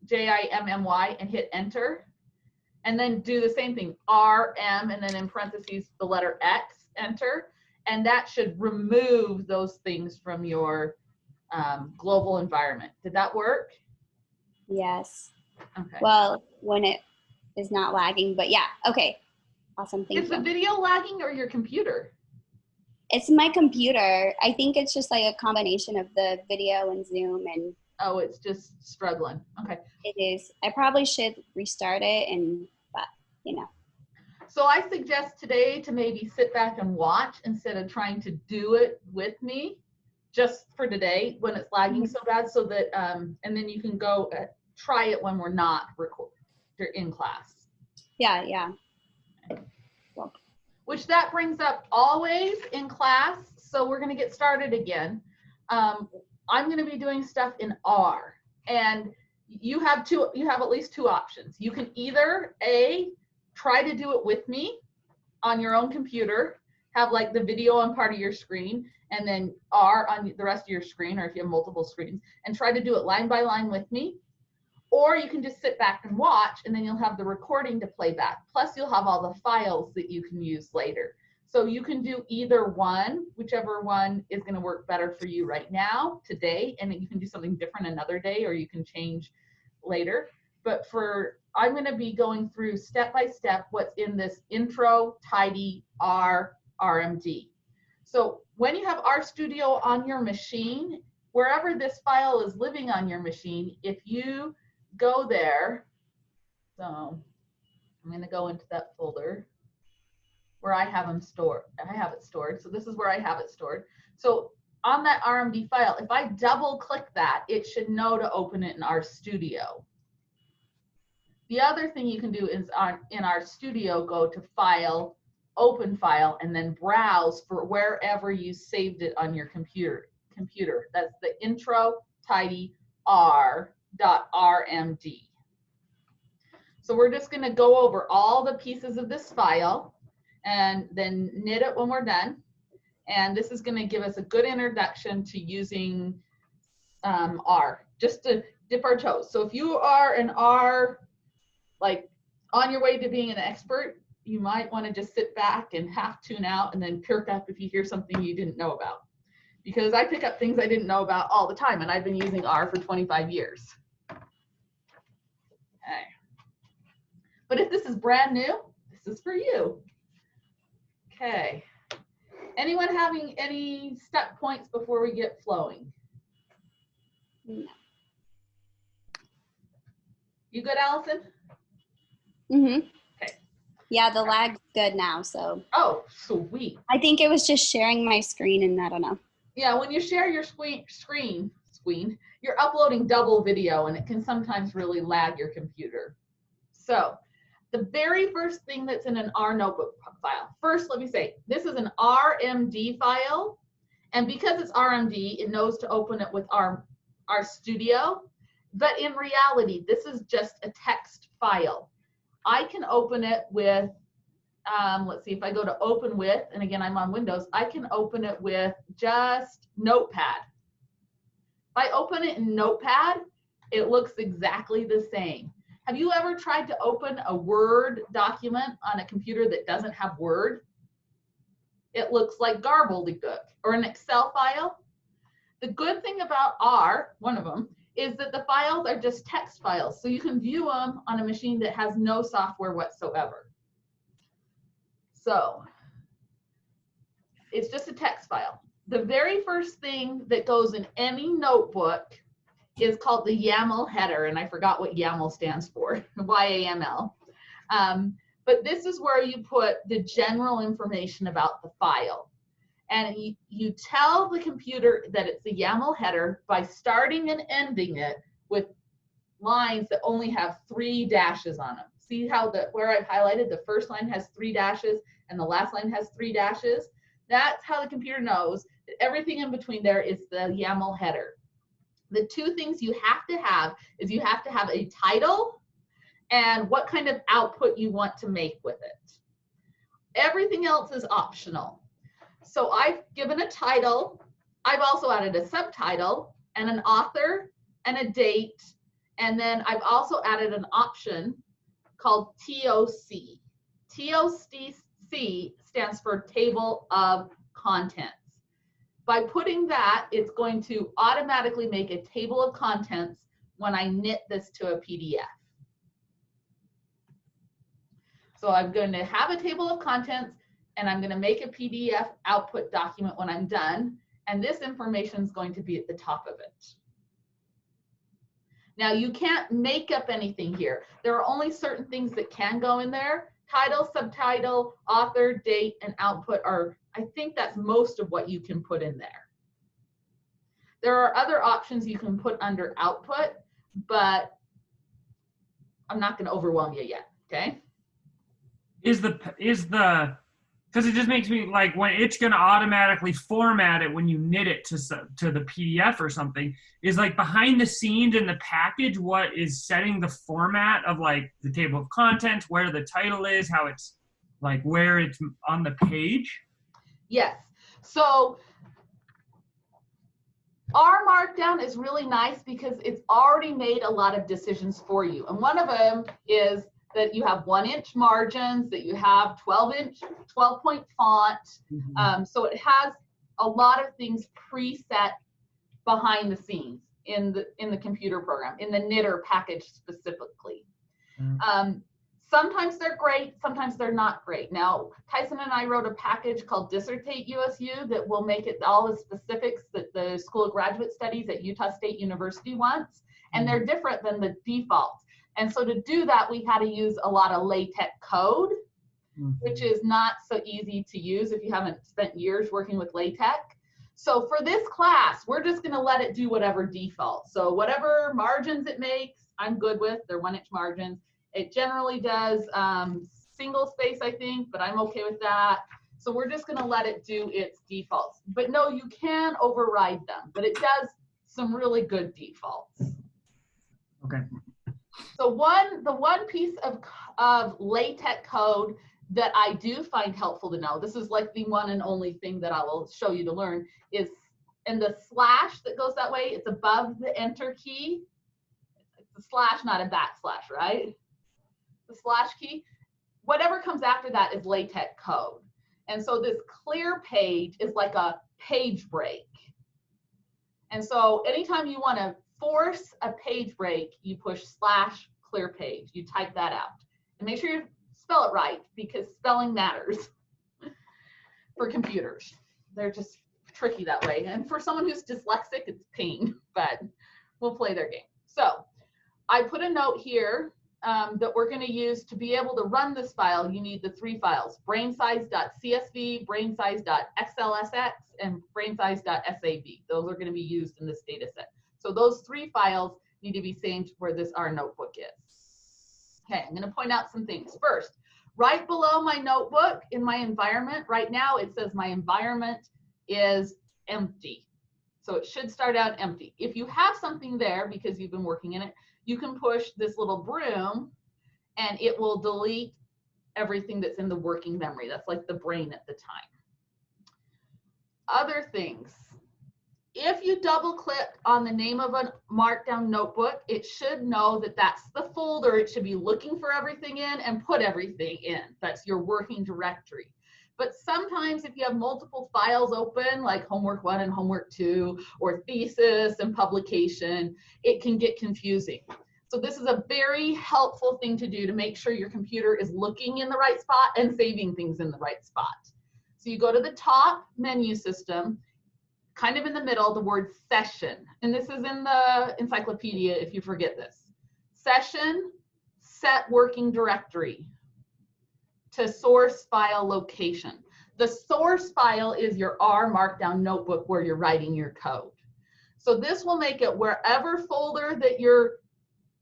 Jimmy, and hit enter. And then do the same thing, RM, and then in parentheses, the letter X, enter. And that should remove those things from your global environment. Did that work? Yes. Okay. Well, when it is not lagging, but yeah. Okay. Awesome. Thank Is you. the video lagging or your computer? It's my computer. I think it's just like a combination of the video and Zoom, and Oh, it's just struggling. Okay. it is. I probably should restart it, but you know. So I suggest today to maybe sit back and watch instead of trying to do it with me, just for today when it's lagging so bad, so that and then you can go try it when we're not in class. Yeah, yeah. Which that brings up always in class. So we're going to get started again. I'm going to be doing stuff in R, and you have at least two options. You can either try to do it with me on your own computer, have like the video on part of your screen and then R on the rest of your screen, or if you have multiple screens, and try to do it line by line with me. Or you can just sit back and watch, and then you'll have the recording to play back. Plus you'll have all the files that you can use later. So you can do either one, whichever one is going to work better for you right now, today, and then you can do something different another day, or you can change later. But I'm going to be going through step by step what's in this intro tidy R RMD. So when you have RStudio on your machine, wherever this file is living on your machine, if you go there, so I'm going to go into that folder where I have them stored. I have it stored. So this is where I have it stored. So on that RMD file, if I double click that, it should know to open it in RStudio. The other thing you can do is in RStudio, go to File, Open File, and then browse for wherever you saved it on your computer. That's the intro tidy r.rmd. So we're just going to go over all the pieces of this file and then knit it when we're done. And this is going to give us a good introduction to using R, just to dip our toes. So if you are an R, like on your way to being an expert, you might want to just sit back and half tune out and then perk up if you hear something you didn't know about. Because I pick up things I didn't know about all the time, and I've been using R for 25 years. Okay. But if this is brand new, this is for you. Okay. Anyone having any stuck points before we get flowing? No. You good, Allison? Mm-hmm. Okay. Yeah, the lag's good now, so. Oh, sweet. I think it was just sharing my screen, and I don't know. Yeah, when you share your screen, you're uploading double video, and it can sometimes really lag your computer. So the very first thing that's in an R notebook file, first let me say, this is an RMD file, and because it's RMD, it knows to open it with RStudio, but in reality, this is just a text file. I can open it with, let's see, if I go to open with, and again, I'm on Windows, I can open it with just Notepad. If I open it in Notepad, it looks exactly the same. Have you ever tried to open a Word document on a computer that doesn't have Word? It looks like gobbledygook. Or an Excel file. The good thing about R, one of them, is that the files are just text files. So you can view them on a machine that has no software whatsoever. So it's just a text file. The very first thing that goes in any notebook is called the YAML header, and I forgot what YAML stands for, Y-A-M-L. But this is where you put the general information about the file. And you tell the computer that it's the YAML header by starting and ending it with lines that only have 3 dashes on them. See how where I've highlighted the first line has 3 dashes and the last line has 3 dashes? That's how the computer knows that everything in between there is the YAML header. The two things you have to have is you have to have a title and what kind of output you want to make with it. Everything else is optional. So I've given a title. I've also added a subtitle and an author and a date. And then I've also added an option called TOC. TOC stands for Table of Contents. By putting that, it's going to automatically make a table of contents when I knit this to a PDF. So I'm going to have a table of contents, and I'm going to make a PDF output document when I'm done, and this information is going to be at the top of it. Now, you can't make up anything here. There are only certain things that can go in there. Title, subtitle, author, date, and output are, I think that's most of what you can put in there. There are other options you can put under output, but I'm not going to overwhelm you yet, okay? Because it just makes me like when it's going to automatically format it when you knit it to the PDF or something, is like behind the scenes in the package what is setting the format of like the table of contents, where the title is, how it's like where it's on the page? Yes. So R Markdown is really nice because it's already made a lot of decisions for you. And one of them is that you have 1-inch margins, that you have 12-point font. So it has a lot of things preset behind the scenes in the computer program, in the knitter package specifically. Sometimes they're great, sometimes they're not great. Now, Tyson and I wrote a package called Dissertate USU that will make it all the specifics that the School of Graduate Studies at Utah State University wants, and they're different than the default. And so to do that, we had to use a lot of LaTeX code, which is not so easy to use if you haven't spent years working with LaTeX. So for this class, we're just going to let it do whatever default. So whatever margins it makes, I'm good with. They're 1-inch margins. It generally does single space, I think, but I'm okay with that. So we're just going to let it do its defaults. But no, you can override them, but it does some really good defaults. Okay. So the one piece of LaTeX code that I do find helpful to know, this is like the one and only thing that I will show you to learn, is in the slash that goes that way, it's above the enter key. It's a slash, not a backslash, right? The slash key. Whatever comes after that is LaTeX code. And so this clear page is like a page break. And so anytime you want to force a page break, you push slash clear page. You type that out. And make sure you spell it right, because spelling matters for computers. They're just tricky that way. And for someone who's dyslexic, it's pain, but we'll play their game. So I put a note here that we're going to use to be able to run this file. You need the 3 files: brainsize.csv, brainsize.xlsx, and brainsize.sav. Those are going to be used in this data set. So those 3 files need to be saved where this our notebook is. Okay, I'm going to point out some things. First, right below my notebook in my environment, right now it says my environment is empty. So it should start out empty. If you have something there because you've been working in it, you can push this little broom and it will delete everything that's in the working memory. That's like the brain at the time. Other things, if you double click on the name of a markdown notebook, it should know that that's the folder it should be looking for everything in and put everything in. That's your working directory. But sometimes if you have multiple files open, like homework 1 and homework 2, or thesis and publication, it can get confusing. So this is a very helpful thing to do to make sure your computer is looking in the right spot and saving things in the right spot. So you go to the top menu system, kind of in the middle, the word session. And this is in the encyclopedia if you forget this. Session, set working directory to source file location. The source file is your R Markdown notebook where you're writing your code. So this will make it wherever folder that your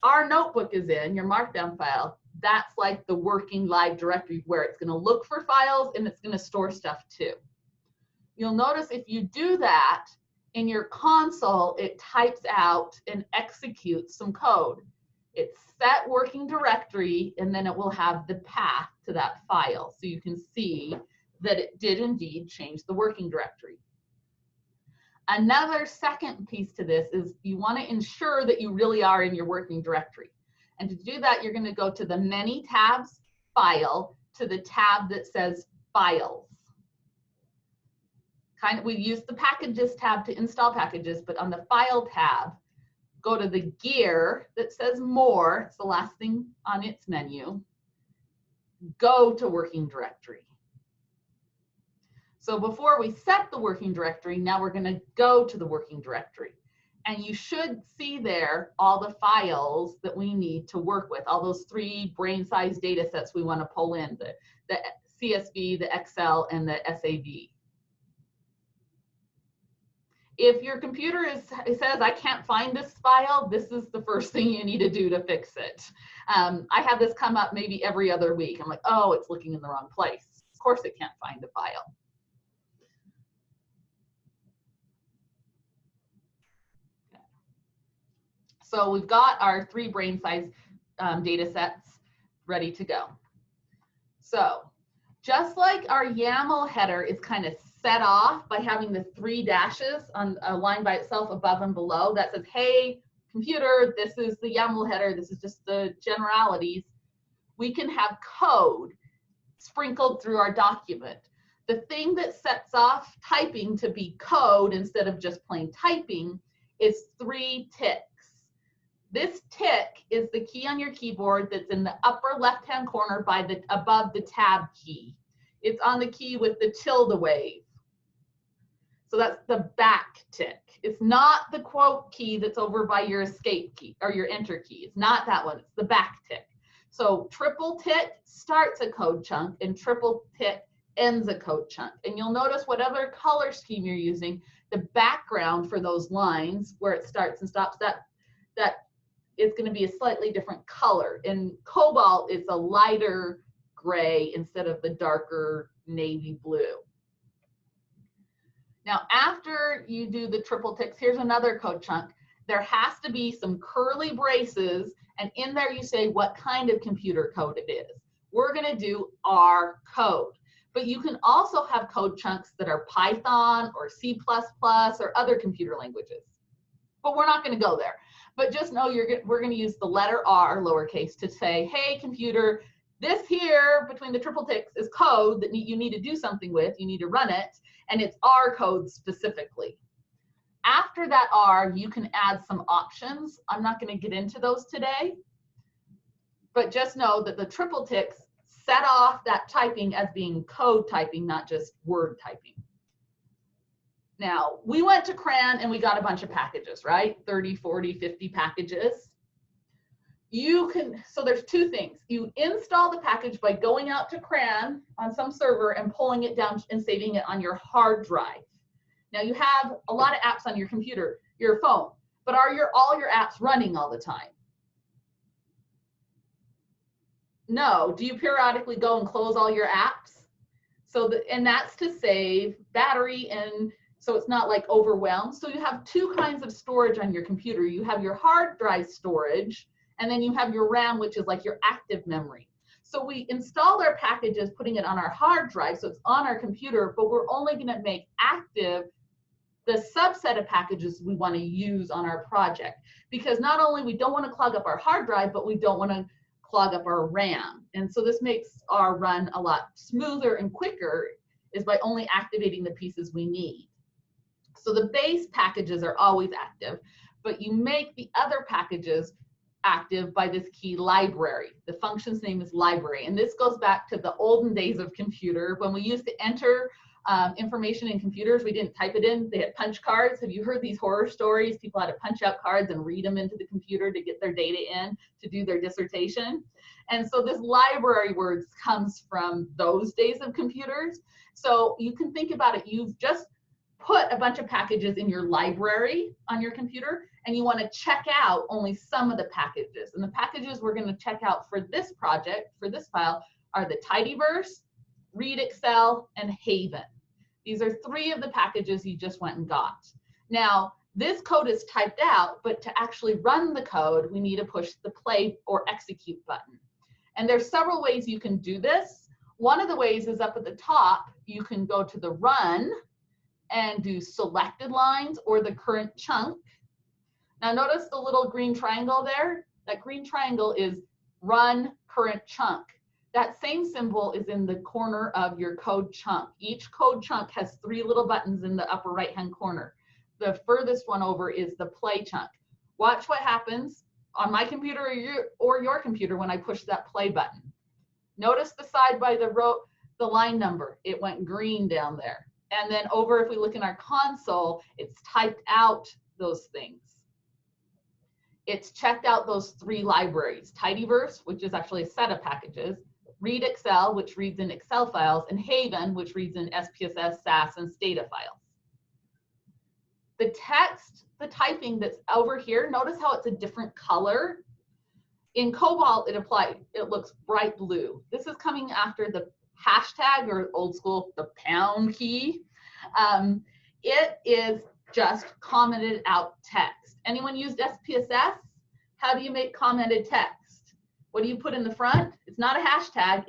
R notebook is in, your Markdown file, that's like the working live directory where it's going to look for files and it's going to store stuff too. You'll notice if you do that in your console, it types out and executes some code. It's set working directory, and then it will have the path to that file. So you can see that it did indeed change the working directory. Another second piece to this is you want to ensure that you really are in your working directory. And to do that, you're going to go to the many tabs file to the tab that says files. We use the packages tab to install packages, but on the file tab, go to the gear that says more, it's the last thing on its menu, go to working directory. So before we set the working directory, now we're going to go to the working directory. And you should see there all the files that we need to work with, all those 3 brain size data sets we want to pull in, the CSV, the Excel, and the SAV. If your computer says, I can't find this file, this is the first thing you need to do to fix it. I have this come up maybe every other week. I'm like, oh, it's looking in the wrong place. Of course it can't find the file. Okay. So we've got our 3 brain size data sets ready to go. So just like our YAML header is kind of set off by having the 3 dashes on a line by itself above and below that says, hey, computer, this is the YAML header, this is just the generalities. We can have code sprinkled through our document. The thing that sets off typing to be code instead of just plain typing is 3 ticks. This tick is the key on your keyboard that's in the upper left-hand corner above the tab key. It's on the key with the tilde wave. So that's the back tick. It's not the quote key that's over by your escape key or your enter key. It's not that one, it's the back tick. So triple tick starts a code chunk and triple tick ends a code chunk. And you'll notice whatever color scheme you're using, the background for those lines where it starts and stops, that is going to be a slightly different color. In Cobalt, it's a lighter gray instead of the darker navy blue. Now, after you do the triple ticks, here's another code chunk. There has to be some curly braces, and in there you say what kind of computer code it is. We're going to do R code, but you can also have code chunks that are Python or C++ or other computer languages. But we're not going to go there. But just know we're going to use the letter R, lowercase, to say, hey, computer, this here between the triple ticks is code that you need to do something with. You need to run it, and it's R code specifically. After that R, you can add some options. I'm not going to get into those today, but just know that the triple ticks set off that typing as being code typing, not just word typing. Now, we went to CRAN and we got a bunch of packages, right? 30, 40, 50 packages. So there's two things. You install the package by going out to CRAN on some server and pulling it down and saving it on your hard drive. Now, you have a lot of apps on your computer, your phone, but are all your apps running all the time? No. Do you periodically go and close all your apps? And that's to save battery, and so it's not like overwhelmed. So you have two kinds of storage on your computer. You have your hard drive storage, and then you have your RAM, which is like your active memory. So we installed our packages, putting it on our hard drive, so it's on our computer, but we're only going to make active the subset of packages we want to use on our project, because not only we don't want to clog up our hard drive, but we don't want to clog up our RAM. And so this makes our run a lot smoother and quicker, is by only activating the pieces we need. So the base packages are always active, but you make the other packages active by this key library. The function's name is library. And this goes back to the olden days of computer, when we used to enter information in computers. We didn't type it in. They had punch cards. Have you heard these horror stories? People had to punch out cards and read them into the computer to get their data in to do their dissertation. And so this library words comes from those days of computers. So you can think about it. You've just put a bunch of packages in your library on your computer, and you want to check out only some of the packages. And the packages we're going to check out for this project, for this file, are the tidyverse, read Excel, and Haven. These are three of the packages you just went and got. Now, this code is typed out, but to actually run the code, we need to push the play or execute button. And there's several ways you can do this. One of the ways is up at the top. You can go to the run and do selected lines or the current chunk. Now notice the little green triangle there. That green triangle is run current chunk. That same symbol is in the corner of your code chunk. Each code chunk has three little buttons in the upper right-hand corner. The furthest one over is the play chunk. Watch what happens on my computer or your computer when I push that play button. Notice the side by the line number. It went green down there. And then over, if we look in our console, it's typed out those things. It's checked out those three libraries: tidyverse, which is actually a set of packages, read Excel, which reads in Excel files, and Haven, which reads in SPSS, SAS, and Stata files. The text, the typing that's over here, notice how it's a different color. In Cobalt, it looks bright blue. This is coming after the hashtag, or old school, the pound key. It is just commented out text. Anyone used SPSS? How do you make commented text? What do you put in the front? It's not a hashtag.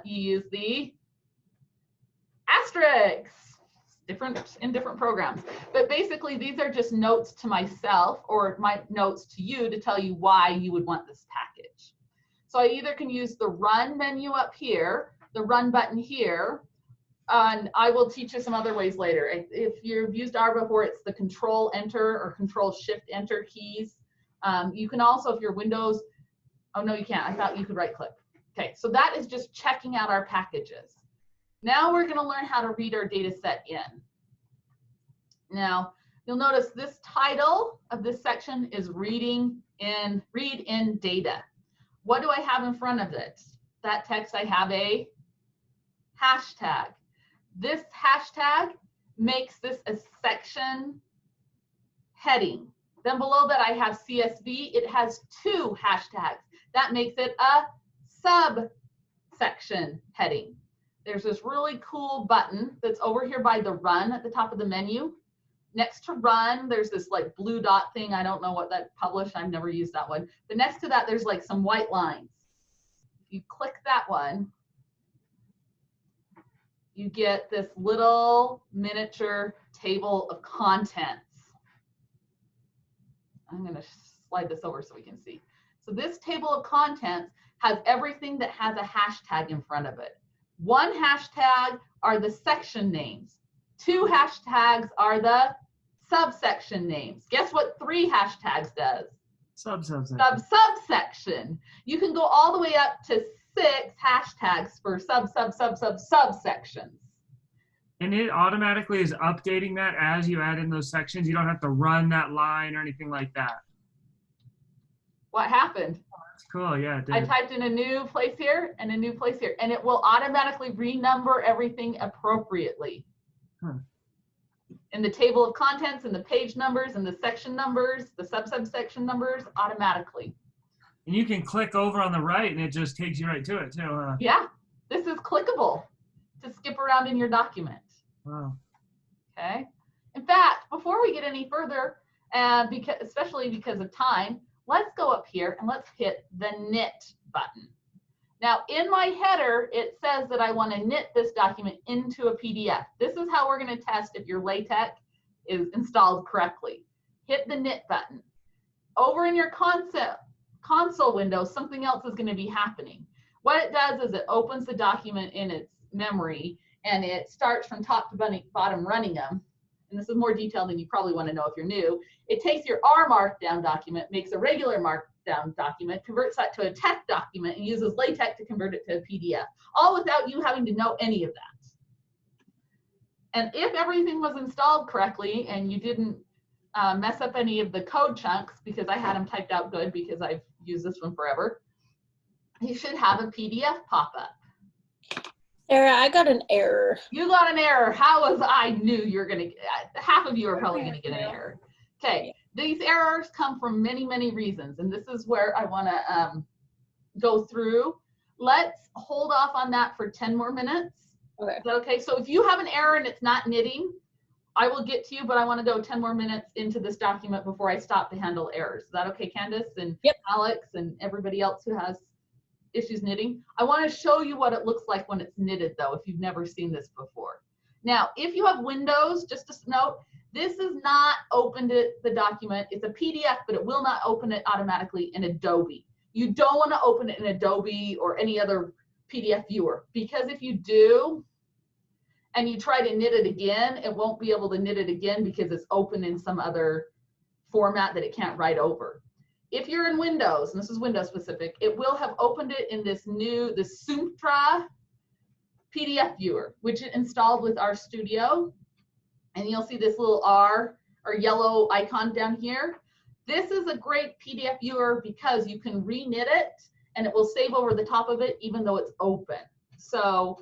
You use the asterisk. Different in different programs. But basically, these are just notes to myself or my notes to you to tell you why you would want this package. So I either can use the run menu up here, the run button here, and I will teach you some other ways later. If you've used R before, it's the Control Enter or Control Shift Enter keys. You can also, if you're Windows, oh no, you can't. I thought you could right click. Okay, so that is just checking out our packages. Now we're going to learn how to read our data set in. Now, you'll notice this title of this section is read in data. What do I have in front of it? That text, I have a hashtag. This hashtag makes this a section heading. Then below that I have CSV. It has two hashtags. That makes it a subsection heading. there's this really cool button that's over here by the run at the top of the menu. Next to run, there's this like blue dot thing. I don't know what that published. I've never used that one. But next to that, there's like some white lines. If you click that one, you get this little miniature table of contents. I'm going to slide this over so we can see. So this table of contents has everything that has a hashtag in front of it. One hashtag are the section names. Two hashtags are the subsection names. Guess what 3 hashtags does? Subsection. You can go all the way up to 6 hashtags for subsections. And it automatically is updating that as you add in those sections. You don't have to run that line or anything like that. What happened? That's cool. Yeah, it did. I typed in a new place here and a new place here, and it will automatically renumber everything appropriately. Huh. In the table of contents, and the page numbers, and the section numbers, the subsection numbers, automatically. And you can click over on the right, and it just takes you right to it, too. Yeah, this is clickable to skip around in your document. Wow. Okay. In fact, before we get any further, especially because of time, let's go up here and let's hit the knit button. Now, in my header, it says that I want to knit this document into a PDF. This is how we're going to test if your LaTeX is installed correctly. Hit the knit button. Over in your console window, something else is going to be happening. What it does is it opens the document in its memory, and it starts from top to bottom running them. And this is more detailed than you probably want to know if you're new. It takes your R markdown document, makes a regular markdown document, converts that to a text document, and uses LaTeX to convert it to a PDF, all without you having to know any of that. And if everything was installed correctly and you didn't mess up any of the code chunks, because I had them typed out good because I've used this one forever, you should have a PDF pop up. Sarah, I got an error. You got an error. How was I knew you're going to, half of you are probably going to get an error. Okay, these errors come from many, many reasons, and this is where I want to go through. Let's hold off on that for 10 more minutes. Okay. Is that okay? So if you have an error and it's not knitting, I will get to you, but I want to go 10 more minutes into this document before I stop to handle errors. Is that okay, Candace and Alex and everybody else who has issues knitting? I want to show you what it looks like when it's knitted, though, if you've never seen this before. Now, if you have Windows, just a note, this is not opened the document. It's a PDF, but it will not open it automatically in Adobe. You don't want to open it in Adobe or any other PDF viewer, because if you do and you try to knit it again, it won't be able to knit it again because it's open in some other format that it can't write over. If you're in Windows, and this is Windows specific, it will have opened it in this Sumptra PDF viewer, which it installed with RStudio. And you'll see this little R or yellow icon down here. This is a great PDF viewer because you can re-knit it and it will save over the top of it even though it's open. So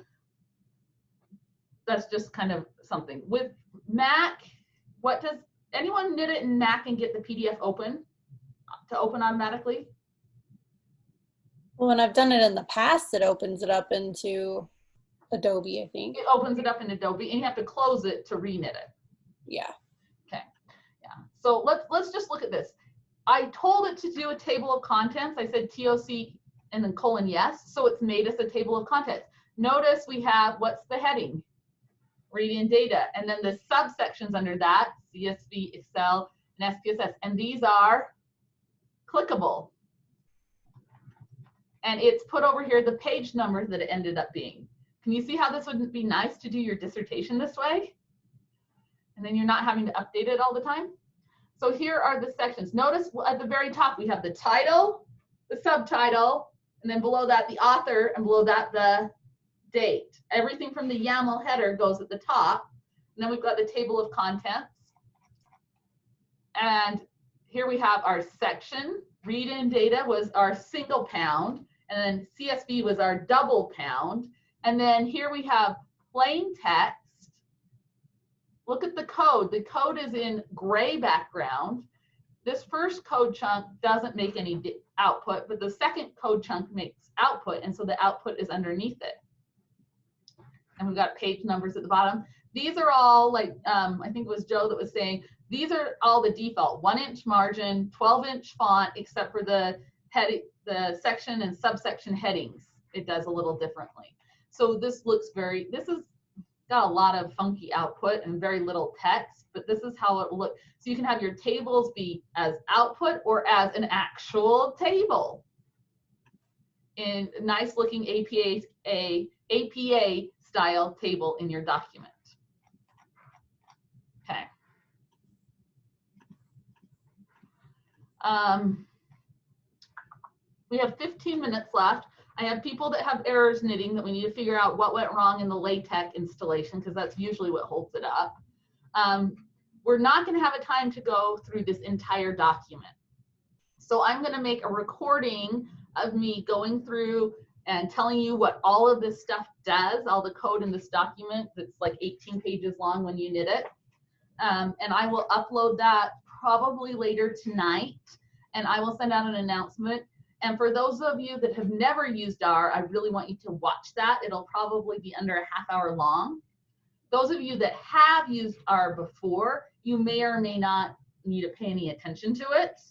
that's just kind of something. With Mac, does anyone knit it in Mac and get the PDF open? To open automatically? Well, when I've done it in the past, it opens it up into Adobe, I think. It opens it up in Adobe, and you have to close it to re-knit it. Yeah. Okay. Yeah. So let's just look at this. I told it to do a table of contents. I said TOC and then : yes. So it's made us a table of contents. Notice we have, what's the heading? Reading data. And then the subsections under that, CSV, Excel, and SPSS. And these are clickable. And it's put over here the page numbers that it ended up being. Can you see how this would be nice to do your dissertation this way? And then you're not having to update it all the time. So here are the sections. Notice at the very top, we have the title, the subtitle, and then below that, the author, and below that, the date. Everything from the YAML header goes at the top. And then we've got the table of contents. And here we have our section. Read-in data was our single pound, and then CSV was our double pound. And then here we have plain text. Look at the code. The code is in gray background. This first code chunk doesn't make any output, but the second code chunk makes output, and so the output is underneath it. and we've got page numbers at the bottom. These are all like, I think it was Joe that was saying, these are all the default 1-inch margin, 12-inch font, except for the section and subsection headings. It does a little differently. So this looks this is got a lot of funky output and very little text, but this is how it will look. So you can have your tables be as output or as an actual table in nice looking APA style table in your document. Okay. We have 15 minutes left. I have people that have errors knitting that we need to figure out what went wrong in the LaTeX installation, because that's usually what holds it up. We're not going to have a time to go through this entire document. So I'm going to make a recording of me going through and telling you what all of this stuff does, all the code in this document that's like 18 pages long when you knit it. And I will upload that probably later tonight, and I will send out an announcement. And for those of you that have never used R, I really want you to watch that. It'll probably be under a half hour long. Those of you that have used R before, you may or may not need to pay any attention to it.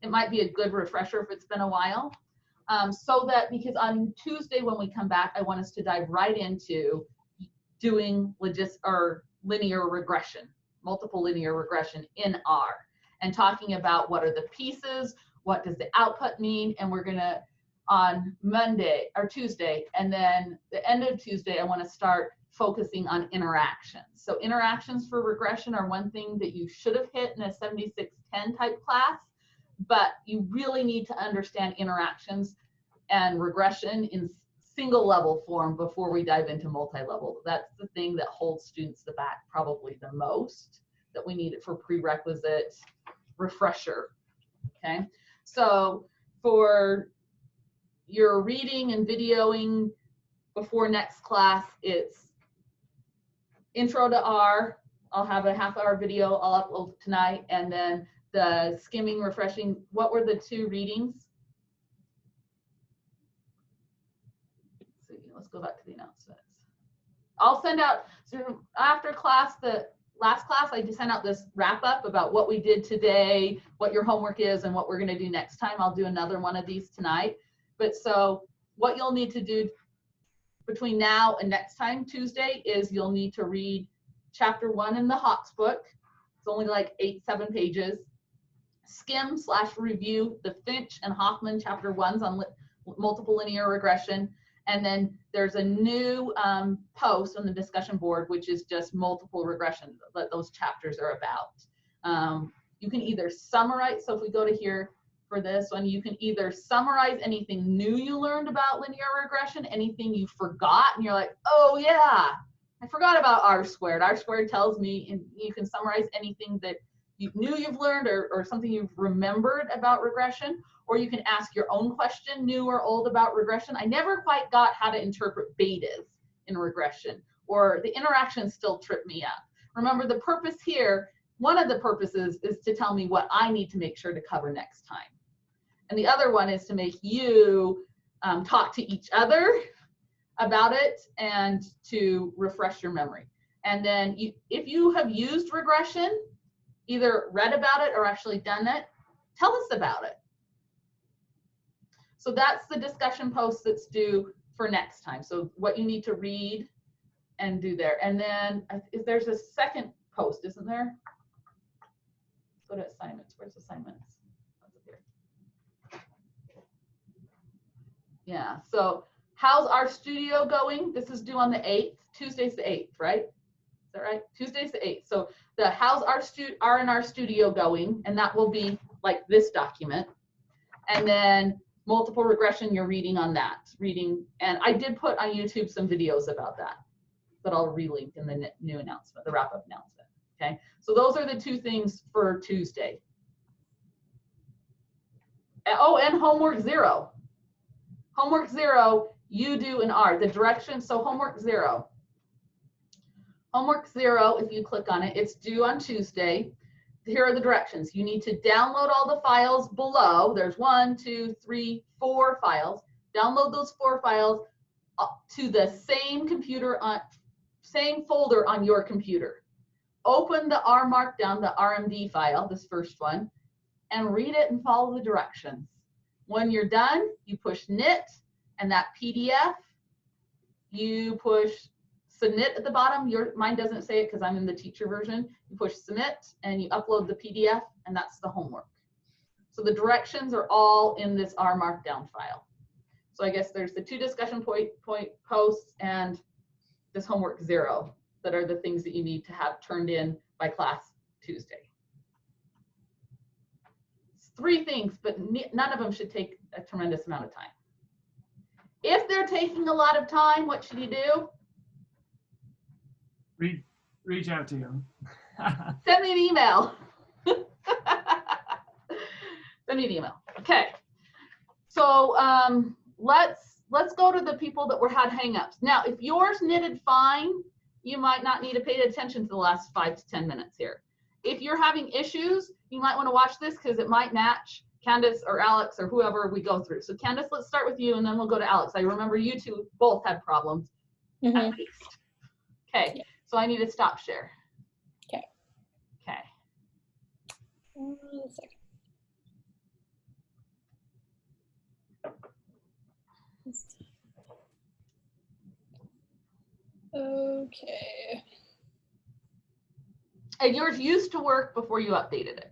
It might be a good refresher if it's been a while. So that, because on Tuesday when we come back, I want us to dive right into doing linear regression, multiple linear regression in R, and talking about what are the pieces, what does the output mean, and we're gonna on Monday or Tuesday, and then the end of Tuesday, I want to start focusing on interactions. So interactions for regression are one thing that you should have hit in a 7610 type class, but you really need to understand interactions and regression in single level form before we dive into multi-level. That's the thing that holds students back probably the most, that we need it for prerequisite refresher. Okay, so for your reading and videoing before next class, it's Intro to R. I'll have a half-hour video I'll upload tonight, and then the skimming, refreshing. What were the two readings? Let's see, let's go back to the announcements. I'll send out, so after class, the last class, I just sent out this wrap up about what we did today, what your homework is, and what we're going to do next time. I'll do another one of these tonight. But so what you'll need to do between now and next time, Tuesday, is you'll need to read chapter 1 in the Hawks book. It's only like 8-7 pages. Skim/review the Finch and Hoffman chapter 1s on multiple linear regression. And then there's a new post on the discussion board, which is just multiple regression that those chapters are about. You can either summarize, so if we go to here for this one, you can either summarize anything new you learned about linear regression, anything you forgot, and you're like, oh yeah, I forgot about R squared. R squared tells me, and you can summarize anything that you knew you've learned or something you've remembered about regression, or you can ask your own question, new or old, about regression. I never quite got how to interpret betas in regression, or the interactions still trip me up. Remember, the purpose here, one of the purposes is to tell me what I need to make sure to cover next time. And the other one is to make you talk to each other about it and to refresh your memory. And then if you have used regression, either read about it or actually done it, tell us about it. So that's the discussion post that's due for next time. So what you need to read and do there. And then there's a second post, isn't there? Let's go to assignments. Where's assignments? Yeah, so how's RStudio going? This is due on the 8th. Tuesday's the 8th, right? Is that right? Tuesday's the 8th. So the how's R and RStudio going, and that will be like this document. And then multiple regression, you're reading on that. And I did put on YouTube some videos about that I'll relink in the new announcement, the wrap-up announcement. Okay, so those are the two things for Tuesday. Oh, and homework 0. Homework 0, you do in R, the direction. So homework 0. Homework 0, if you click on it, it's due on Tuesday. Here are the directions. You need to download all the files below. There's 1, 2, 3, 4 files. Download those 4 files to the same same folder on your computer. Open the R Markdown, the RMD file, this first one, and read it and follow the directions. When you're done, you push knit, and that PDF, you push submit at the bottom. Mine doesn't say it because I'm in the teacher version. You push submit and you upload the PDF, and that's the homework. So the directions are all in this R Markdown file. So I guess there's the 2 discussion point posts and this homework 0 that are the things that you need to have turned in by class Tuesday. It's 3 things, but none of them should take a tremendous amount of time. If they're taking a lot of time, what should you do? Reach out to you. Send me an email. Send me an email. Okay. So let's go to the people that had hangups. Now, if yours knitted fine, you might not need to pay attention to the last 5 to 10 minutes here. If you're having issues, you might want to watch this because it might match Candace or Alex or whoever we go through. So Candace, let's start with you and then we'll go to Alex. I remember you two both had problems at least. Okay, yeah. So I need to stop share. Okay. Okay. 1 second. Okay. And yours used to work before you updated it?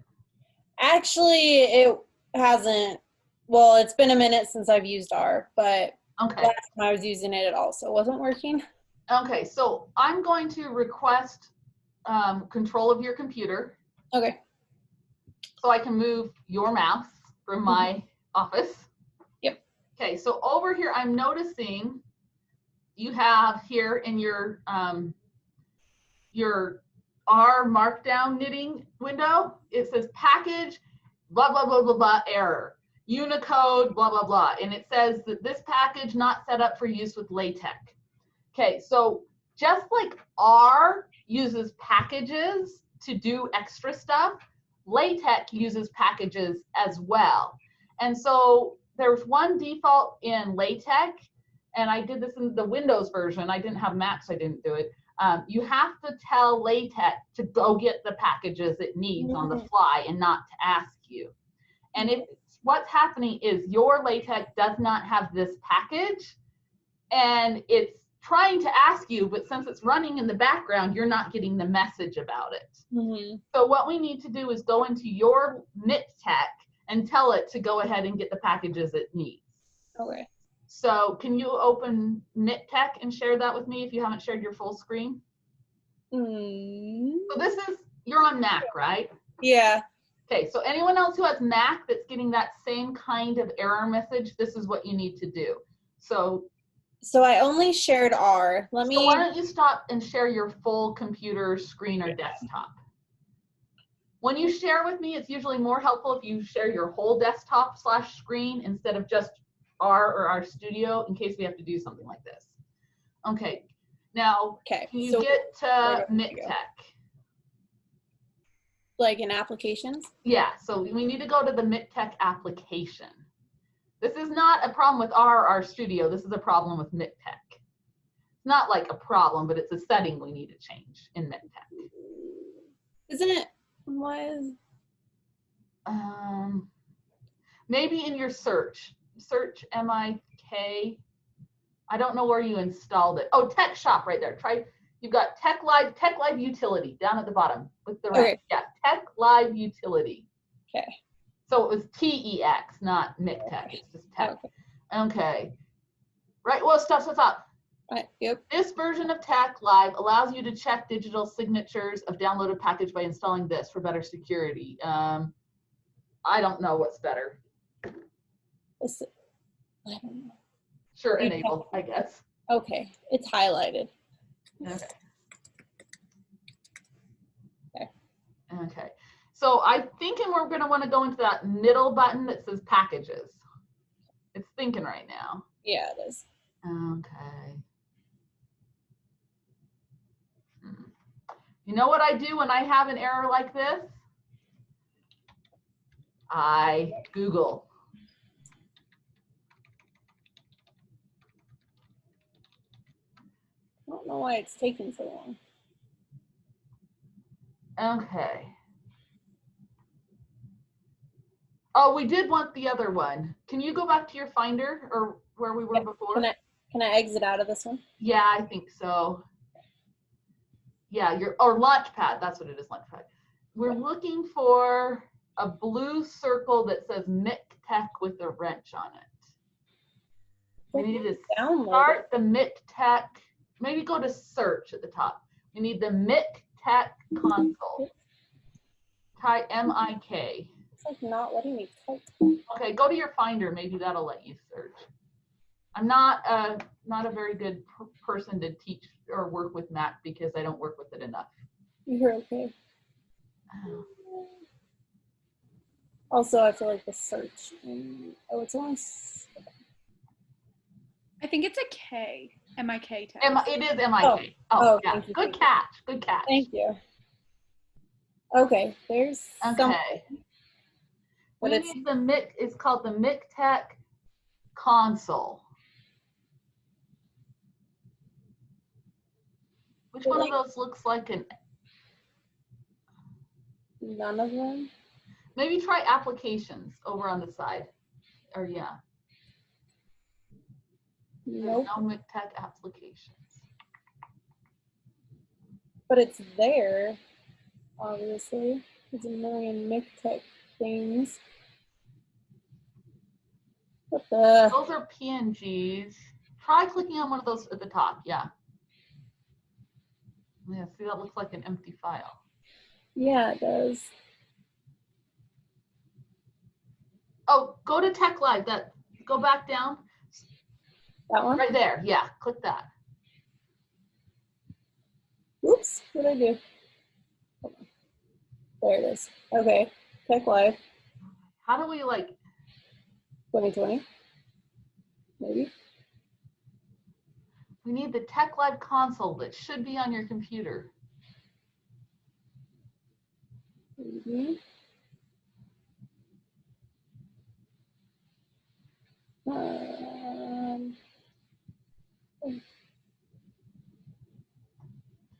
Actually, it hasn't. Well, it's been a minute since I've used R, but okay. Last time I was using it, it also wasn't working. Okay, so I'm going to request control of your computer. Okay. So I can move your mouse from my office. Yep. Okay, so over here, I'm noticing you have here in your R Markdown knitting window, it says package, blah, blah, blah, blah, blah, error. Unicode, blah, blah, blah. And it says that this package not set up for use with LaTeX. Okay, so just like R uses packages to do extra stuff, LaTeX uses packages as well. And so there's one default in LaTeX, and I did this in the Windows version. I didn't have Mac, so I didn't do it. You have to tell LaTeX to go get the packages it needs on the fly and not to ask you. And if what's happening is your LaTeX does not have this package, and it's trying to ask you, but since it's running in the background, you're not getting the message about it. So what we need to do is go into your MITTech and tell it to go ahead and get the packages it needs. Okay. So can you open MITTech and share that with me if you haven't shared your full screen? So this is, you're on Mac, right? Yeah. Okay, so anyone else who has Mac that's getting that same kind of error message, this is what you need to do. So I only shared R. Let me. So why don't you stop and share your full computer screen or desktop? When you share with me, it's usually more helpful if you share your whole desktop / screen instead of just R or RStudio in case we have to do something like this. Okay, now can you get to MITTech? Like in applications? Yeah, so we need to go to the MITTech application. This is not a problem with R or RStudio. This is a problem with MITTech. It's not like a problem, but it's a setting we need to change in MITTech. Isn't it? What? Maybe in your search MIK. I don't know where you installed it. Oh, Tech Shop right there. Try. You've got Tech Live Utility down at the bottom with the right. Yeah, Tech Live Utility. Okay. So it was TEX, not MITTech. It's just Tech. Okay. Right. Well, stop. Right. Yep. This version of Tech Live allows you to check digital signatures of downloaded package by installing this for better security. I don't know what's better. I don't know. Sure, enable, I guess. Okay. It's highlighted. Okay. Okay. So I'm thinking we're going to want to go into that middle button that says packages. It's thinking right now. Yeah, it is. Okay. You know what I do when I have an error like this? I Google. don't know why it's taking so long. Okay. Oh, we did want the other one. Can you go back to your Finder or where we were before? Can I exit out of this one? Yeah, I think so. Yeah, or Launchpad. That's what it is, Launchpad. We're looking for a blue circle that says MIC Tech with a wrench on it. We need to start the MIC Tech. Maybe go to search at the top. We need the MIC Tech console. Type M-I-K. It's like not letting me type. Okay, go to your Finder. Maybe that'll let you search. I'm not a very good person to teach or work with Mac because I don't work with it enough. You're okay. Also, I feel like the search. Oh, it's only. I think it's a K. M-I-K text. It is M-I-K. Oh, yeah. Good catch. Good catch. Thank you. Okay, there's. Okay. We need the MIC. It's called the MIC Tech console. Which one of those looks like an? None of them. Maybe try applications over on the side. Or yeah. Nope. There's no MIC Tech applications. But it's there, obviously. There's a million MIC Tech things. What the? Those are PNGs. Try clicking on one of those at the top. Yeah. Yeah, see, that looks like an empty file. Yeah, it does. Oh, go to Tech Live. Go back down. That one? Right there. Yeah, click that. Oops, what did I do? Hold on. There it is. Okay, Tech Live. How do we 2020? Maybe. We need the Tech Live console that should be on your computer. Maybe.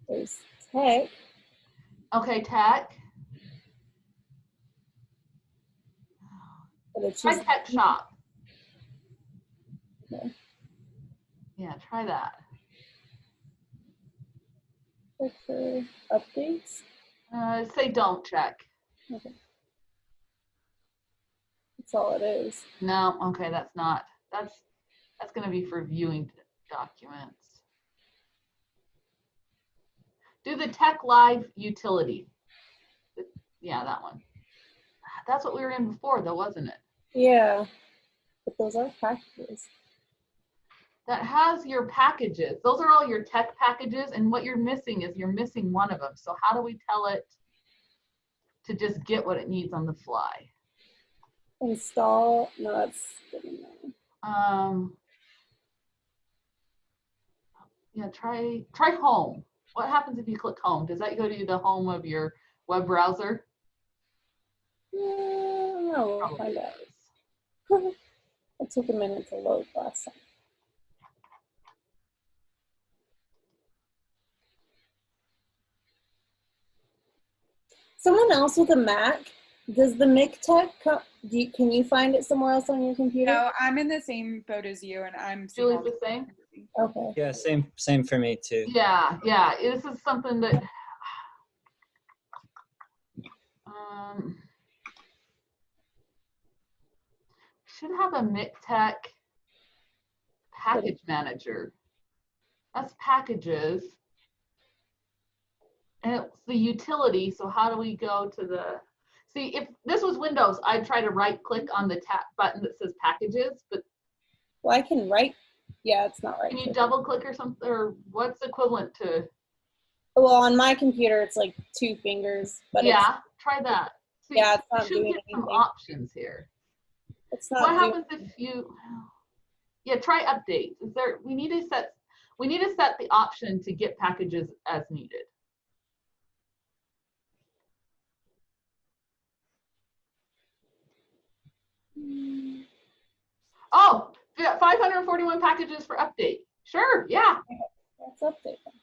There's Tech. Okay, Tech. Try Tech Shop. Okay. Yeah, try that. Check for updates. Say don't check. Okay. That's all it is. No, okay, that's not. That's going to be for viewing documents. Do the Tech Live utility. Yeah, that one. That's what we were in before, though, wasn't it? Yeah, but those are packages. That has your packages. Those are all your tech packages, and what you're missing is you're missing one of them. So how do we tell it to just get what it needs on the fly? Install. No, that's good enough. Yeah, try home. What happens if you click home? Does that go to the home of your web browser? No, we'll find out. It took a minute to load last time. Someone else with a Mac, does the MIC Tech, can you find it somewhere else on your computer? No, I'm in the same boat as you, and I'm Julie's the same? Okay. Yeah, same for me too. Yeah, this is something that should have a MIC Tech package manager. That's packages. And it's the utility, so how do we go to the, see, if this was Windows, I'd try to right click on the tap button that says packages, but. Well, I can right, yeah, it's not right. Can you double click or something, or what's equivalent to? Well, on my computer, it's like 2 fingers, but yeah, try that. See, yeah, it's not doing doing some anything. options here. It's not. What happens if you? Yeah, try update. Is there? We need to set the option to get packages as needed. Oh, 541 packages for update. Sure, yeah. Let's update them.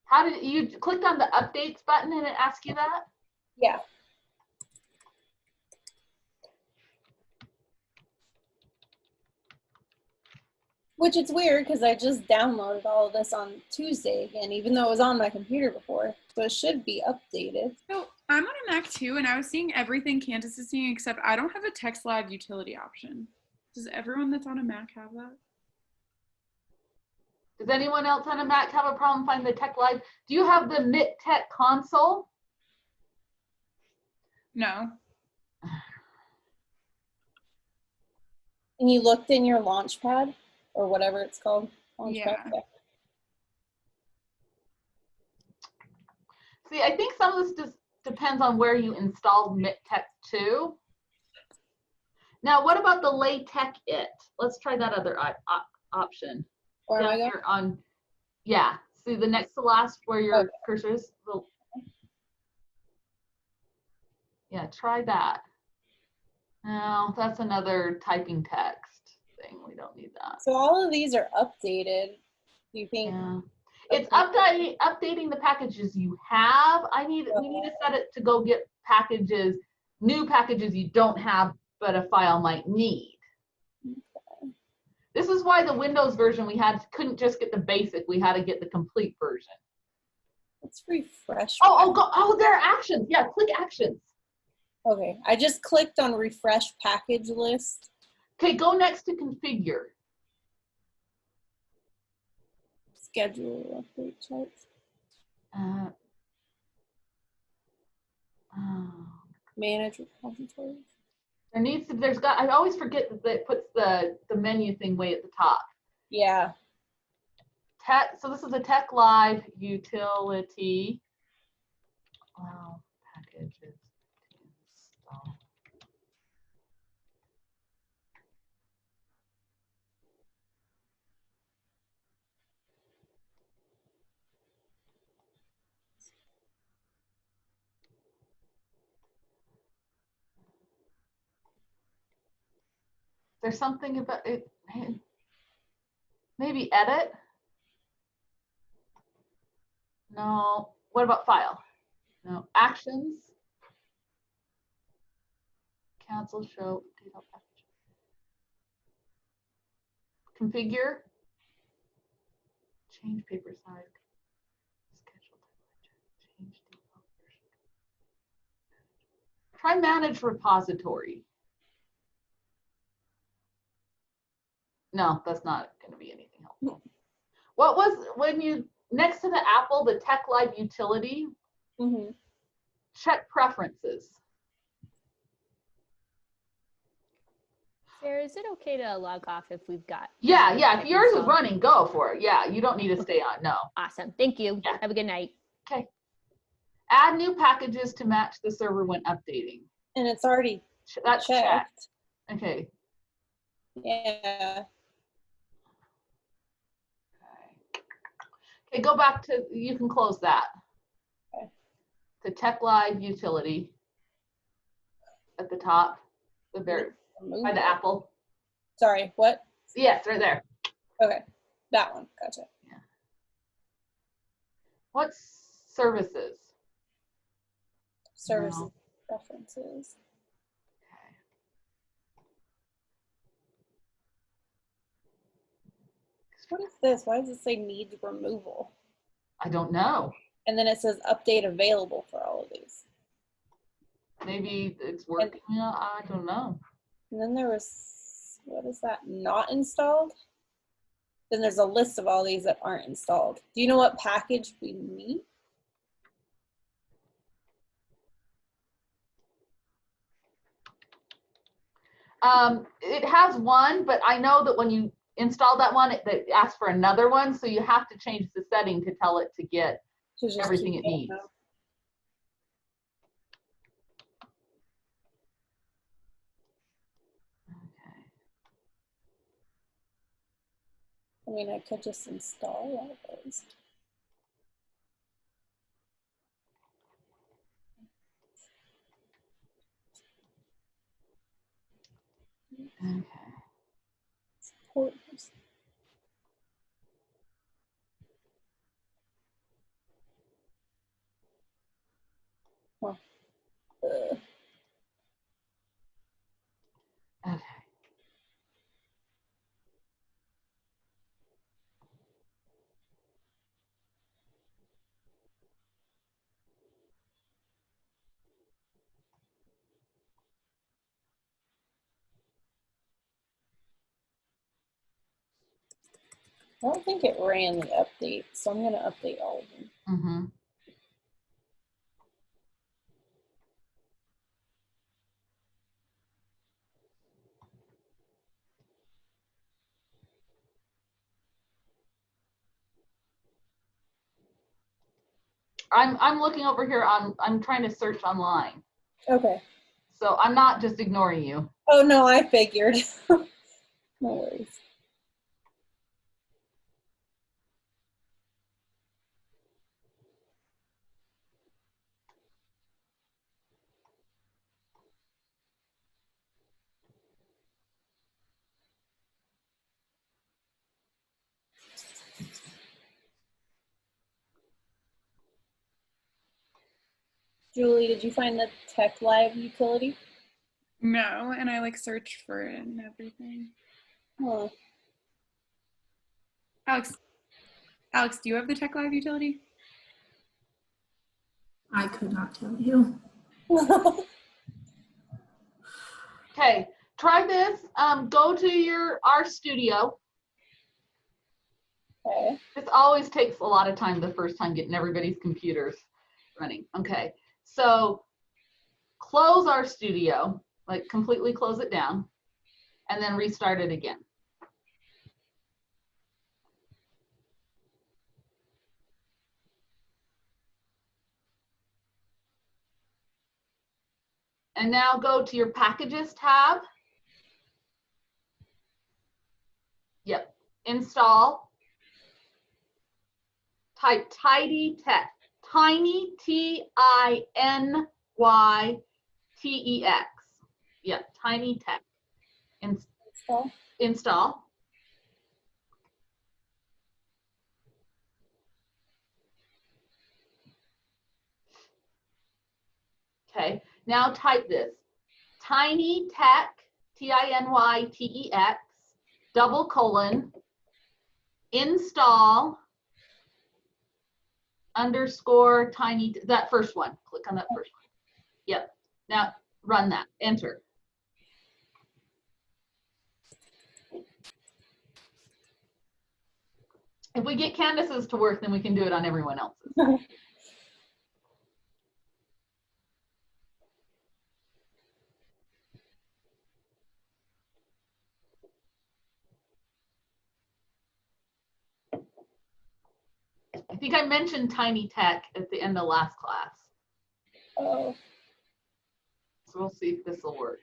How did you clicked on the updates button and it asked you that? Yeah. Which it's weird because I just downloaded all of this on Tuesday again, even though it was on my computer before. So it should be updated. So I'm on a Mac too, and I was seeing everything Candace is seeing, except I don't have a text live utility option. Does everyone that's on a Mac have that? Does anyone else on a Mac have a problem finding the Tech Live? Do you have the MIT Tech console? No. And you looked in your Launchpad or whatever it's called? Launchpad? Yeah. See, I think some of this just depends on where you installed MIT Tech too. Now, what about the LaTeX it? Let's try that other option. Where am I Down going? here on, yeah, see the next to last where your Okay. cursor is? Yeah, try that. No, that's another typing text thing. We don't need that. So all of these are updated. Do you think? Yeah. It's updating the packages you have. We need to set it to go get packages, new packages you don't have, but a file might need. Okay. This is why the Windows version couldn't just get the basic. We had to get the complete version. Let's refresh. There are actions. Yeah, click actions. Okay, I just clicked on refresh package list. Okay, go next to configure. Schedule update charts. Manage repositories. I always forget that it puts the menu thing way at the top. Yeah. So this is a Tech Live utility. Wow, packages to install. There's something about it. Maybe edit? No. What about file? No. Actions? Cancel, show, detail package. Configure? Change paper size. Schedule. Change default version. Try manage repository. No, that's not going to be anything helpful. What was, when you, next to the Apple, the Tech Live utility, check preferences. Sarah, is it okay to log off if we've got? Yeah, if yours is running, go for it. Yeah, you don't need to stay on, no. Awesome, thank you. Yeah. Have a good night. Okay. Add new packages to match the server when updating. And it's already That's checked. Okay. Yeah. Okay, go back to, you can close that. Okay. The Tech Live utility at the top, the very, by the Apple. Sorry, what? Yes, right there. Okay, that one, gotcha. Yeah. What services? Services preferences. What is this? Why does it say needs removal? I don't know. And then it says update available for all of these. Maybe it's working. I don't know. And then there was, what is that? Not installed? Then there's a list of all these that aren't installed. Do you know what package we need? It has one, but I know that when you install that one, it asks for another one. So you have to change the setting to tell it to get everything it needs. Okay. I mean, I could just install all of those. Okay. Support Huh. Okay. I don't think it ran the update, so I'm going to update all of them. Mm-hmm. I'm looking over here I'm trying to search online. Okay. So I'm not just ignoring you. Oh, no, I figured. No worries. Julie, did you find the Tech Live utility? No, and I like searched for it and everything. Huh. Alex, do you have the Tech Live utility? I could not tell you. Okay, try this. Go to your RStudio. Okay. This always takes a lot of time the first time getting everybody's computers running. Okay, so close RStudio, like completely close it down, and then restart it again. And now go to your packages tab. Yep, install. Type Tidy Tech, Tiny TINYTEX. Yep, Tiny Tech. Install. Okay, now type this. Tiny Tech, TINYTEX, :install _ tiny, that first one. Click on that first one. Yep. Now run that. Enter. If we get Candace's to work, then we can do it on everyone else's. I think I mentioned Tiny Tech at the end of last class. Oh. So we'll see if this will work.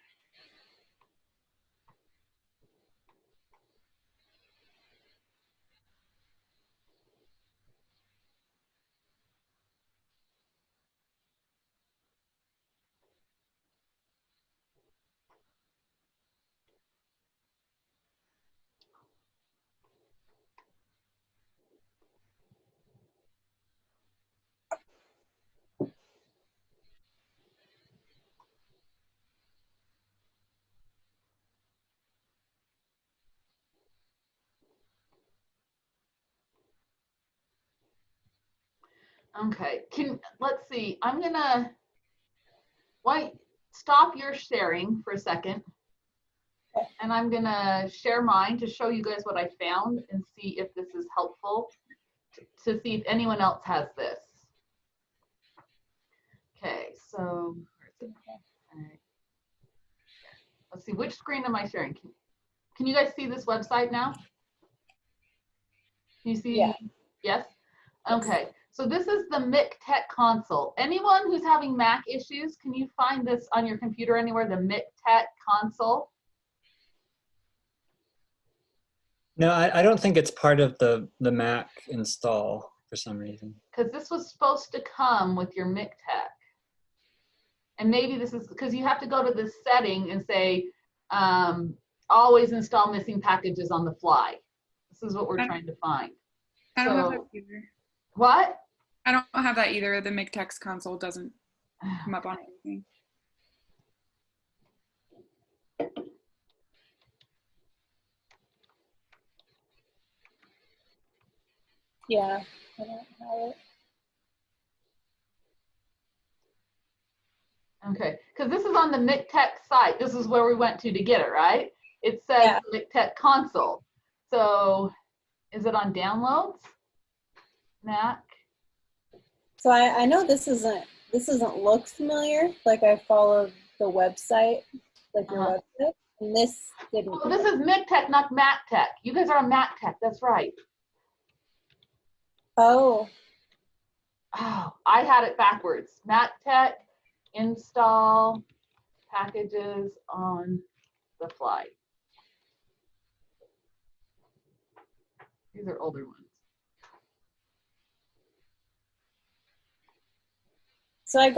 Okay, let's see. I'm gonna stop your sharing for a second. And I'm gonna share mine to show you guys what I found and see if this is helpful to see if anyone else has this. Okay, so all right. Let's see, which screen am I sharing? Can you guys see this website now? Can you see? Yeah. Yes? Okay, so this is the MIC Tech console. Anyone who's having Mac issues, can you find this on your computer anywhere, the MIC Tech console? No, I don't think it's part of the Mac install for some reason. Because this was supposed to come with your MIC Tech. And maybe this is because you have to go to this setting and say, always install missing packages on the fly. This is what we're trying to find. I don't have that either. What? I don't have that either. The MIGTEX console doesn't. come up on anything. Yeah, I don't have it. Okay, because this is on the MICTech site. This is where we went to get it, right? It says Yeah. MICTech console. So is it on downloads? Mac? So I know this doesn't look familiar. Like I followed the website, like your website, and this didn't. Oh, this is MICTech, not MacTech. You guys are on MacTech. That's right. Oh. Oh, I had it backwards. MacTech install packages on the fly. These are older ones. So I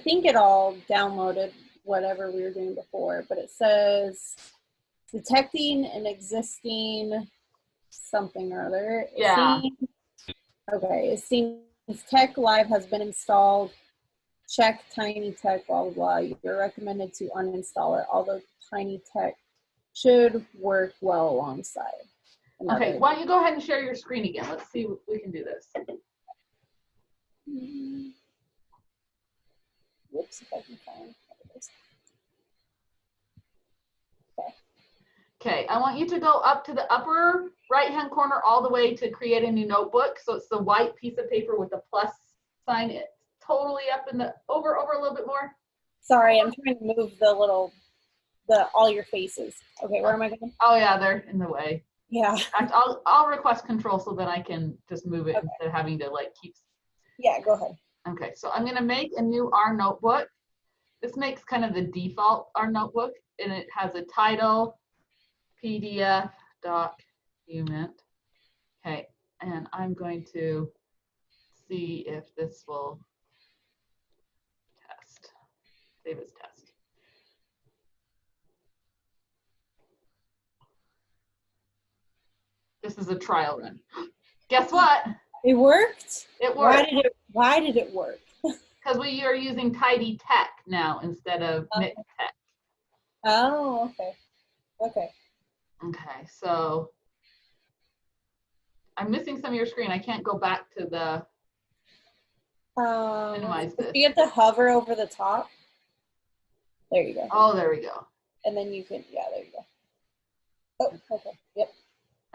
think it all downloaded whatever we were doing before, but it says detecting an existing something or other. Yeah. It seems Tech Live has been installed. Check Tiny Tech, blah, blah, blah. You're recommended to uninstall it, although Tiny Tech should work well alongside. Okay, why don't you go ahead and share your screen again? Let's see if we can do this. Whoops, if I can find it. Okay, I want you to go up to the upper right-hand corner all the way to create a new notebook. So it's the white piece of paper with the plus sign. It's totally up in the, over a little bit more. Sorry, I'm trying to move all your faces. Okay, where am I going? Oh yeah, they're in the way. Yeah. In fact, I'll request control so that I can just move it instead of having to like keep. Yeah, go ahead. Okay, so I'm gonna make a new R notebook. This makes kind of the default R notebook, and it has a title, PDF, document. Okay, and I'm going to see if this will test. Save as test. This is a trial run. Guess what? It worked? It worked. Why did it work? Because we are using Tidy Tech now instead of MIC Tech. Oh, okay. Okay. Okay, so I'm missing some of your screen. I can't go back to the minimize this. You have to hover over the top. There you go. Oh, there we go. And then you can, yeah, there you go. Oh, okay. Yep.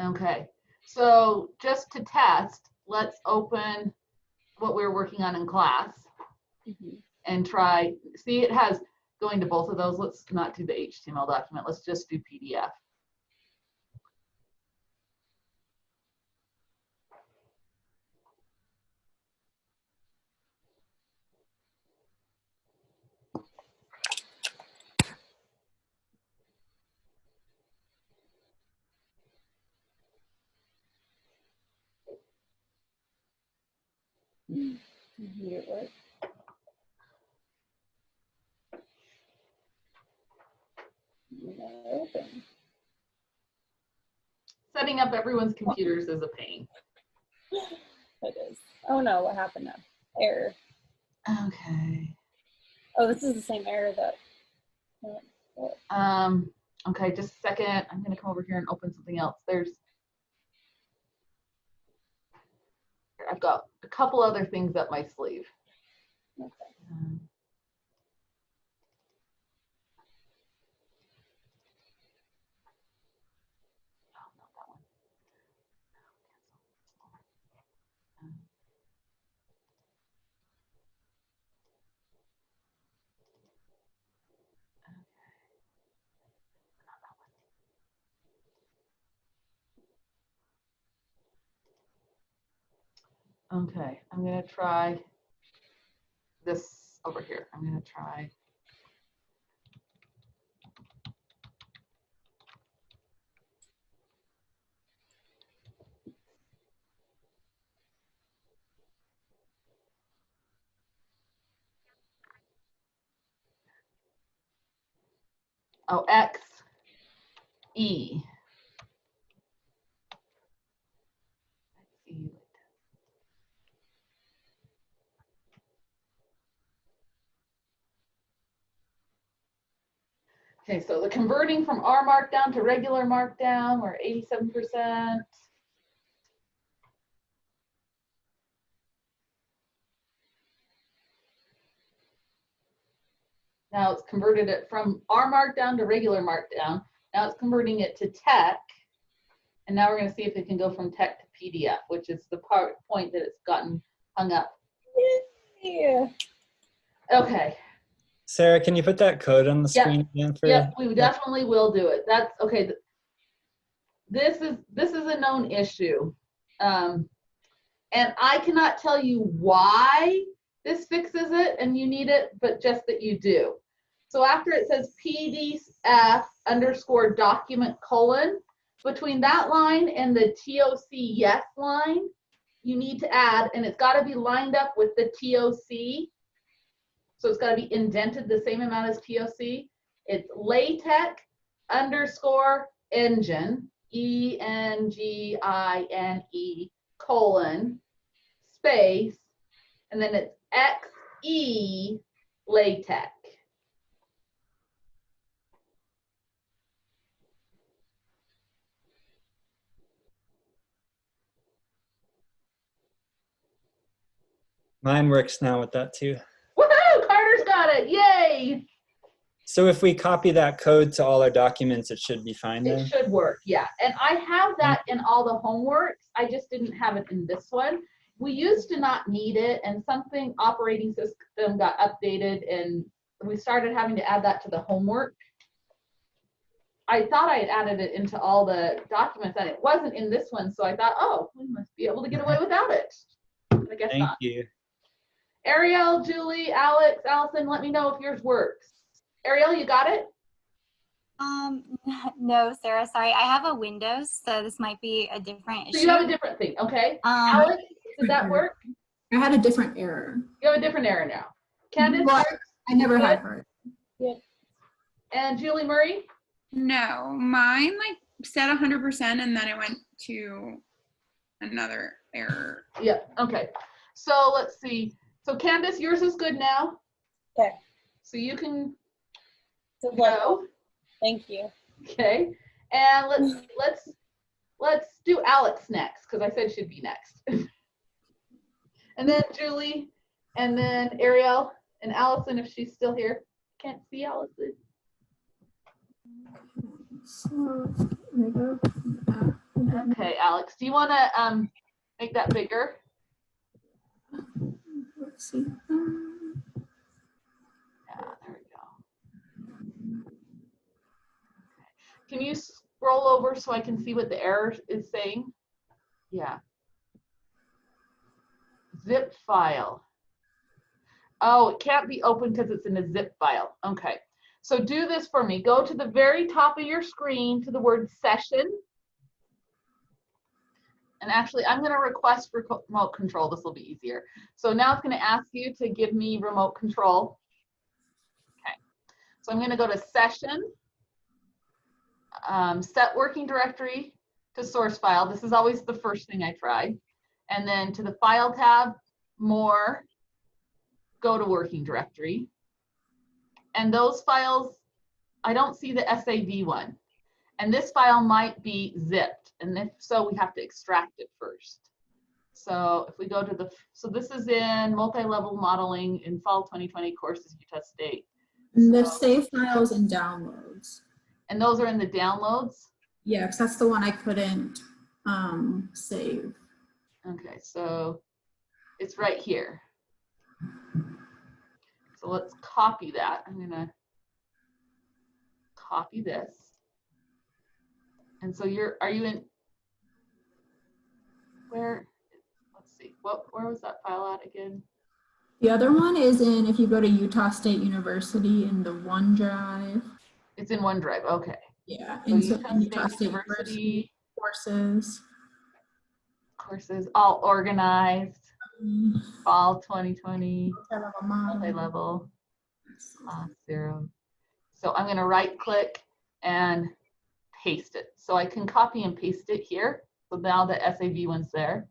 Okay, so just to test, let's open what we were working on in class and try, see it has going to both of those. Let's not do the HTML document. Let's just do PDF. Here it works. Open. Setting up everyone's computers is a pain. It is. Oh no, what happened now? Error. Okay. Oh, this is the same error that. Okay, just a second. I'm gonna come over here and open something else. I've got a couple other things up my sleeve. Okay. Okay, I'm gonna try this over here. I'm gonna try. Oh, X, E. Okay, so the converting from R Markdown to regular Markdown, we're 87%. Now it's converted it from R Markdown to regular Markdown. Now it's converting it to tech. And now we're going to see if it can go from tech to PDF, which is the point that it's gotten hung up. Yeah. Okay. Sarah, can you put that code on the screen again for? Yep, we definitely will do it. That's okay. This is a known issue. And I cannot tell you why this fixes it and you need it, but just that you do. So after it says PDF _ document : between that line and the TOC yes line, you need to add, and it's got to be lined up with the TOC. So it's got to be indented the same amount as TOC. It's LaTeX _ engine, ENGINE : space, and then it's XE LaTeX. Mine works now with that too. Woohoo! Carter's got it. Yay! So if we copy that code to all our documents, it should be fine then? It should work, yeah. And I have that in all the homeworks. I just didn't have it in this one. We used to not need it, and something operating system got updated, and we started having to add that to the homework. I thought I had added it into all the documents, and it wasn't in this one, so I thought, oh, we must be able to get away without it. But I guess Thank not. you. Ariel, Julie, Alex, Allison, let me know if yours works. Ariel, you got it? No, Sarah, sorry. I have a Windows, so this might be a different issue. So you have a different thing, okay. Alex, did that work? I had a different error. You have a different error now. Candace? Well, I never had her. Yep. And Julie Murray? No, mine like said 100% and then it went to another error. Yeah, okay. So let's see. So Candace, yours is good now. Okay. So you can So go. Thank you. Okay. And let's do Alex next, because I said she'd be next. And then Julie, and then Ariel, and Allison if she's still here. Can't see Allison. So, Okay, Alex, do you want to make that bigger? let's see. Yeah, there we go. Can you scroll over so I can see what the error is saying? Yeah. Zip file. Oh, it can't be open because it's in a zip file. Okay. So do this for me. Go to the very top of your screen to the word session. And actually, I'm going to request remote control. This will be easier. So now it's going to ask you to give me remote control. Okay. So I'm going to go to session, set working directory to source file. This is always the first thing I try. And then to the file tab, more, go to working directory. And those files, I don't see the SAV one. And this file might be zipped. And if so, we have to extract it first. So if we go to so this is in multi-level modeling in fall 2020 courses, Utah State. And the save files and downloads. And those are in the downloads? Yeah, because that's the one I couldn't save. Okay, so it's right here. So let's copy that. I'm gonna copy this. And so are you in, where, let's see, where was that file at again? The other one is in, if you go to Utah State University in the OneDrive. It's in OneDrive, okay. Yeah, So in Utah State University courses, all organized, fall 2020, multi-level, class 0. So I'm gonna right click and paste it. So I can copy and paste it here. So now the SAV one's there.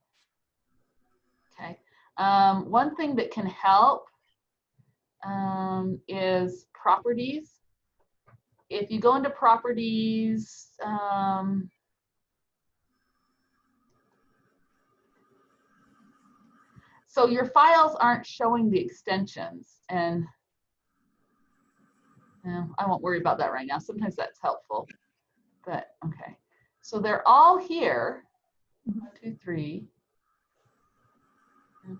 Okay. One thing that can help is properties. if you go into properties, so your files aren't showing the extensions, and I won't worry about that right now. Sometimes that's helpful, but okay. So they're all here. 1, 2, 3. Okay.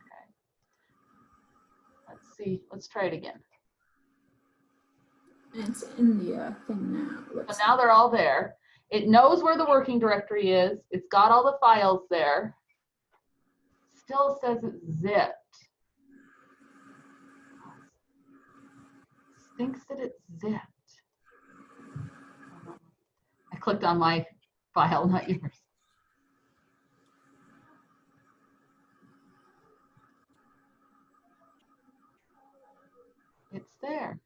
Let's see. Let's try it again. It's in the thing now. So now they're all there. It knows where the working directory is. It's got all the files there. Still says it's zipped. Thinks that it's zipped. I clicked on my file, not yours. It's there.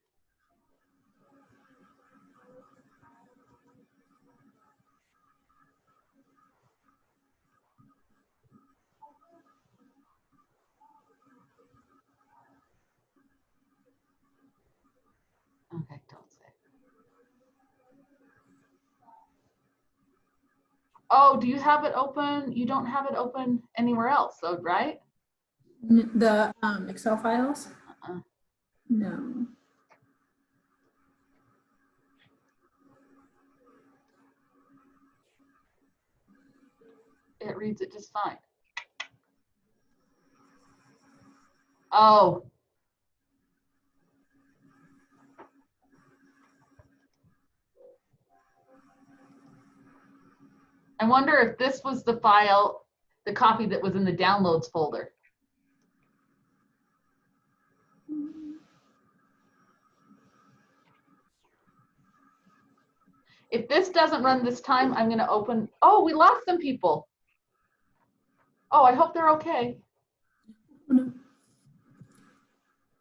Okay, don't say. Oh, do you have it open? You don't have it open anywhere else, though, right? The Excel files? No. It reads it just fine. Oh. I wonder if this was the file, the copy that was in the downloads folder. If this doesn't run this time, I'm going to open. Oh, we lost some people. Oh, I hope they're okay.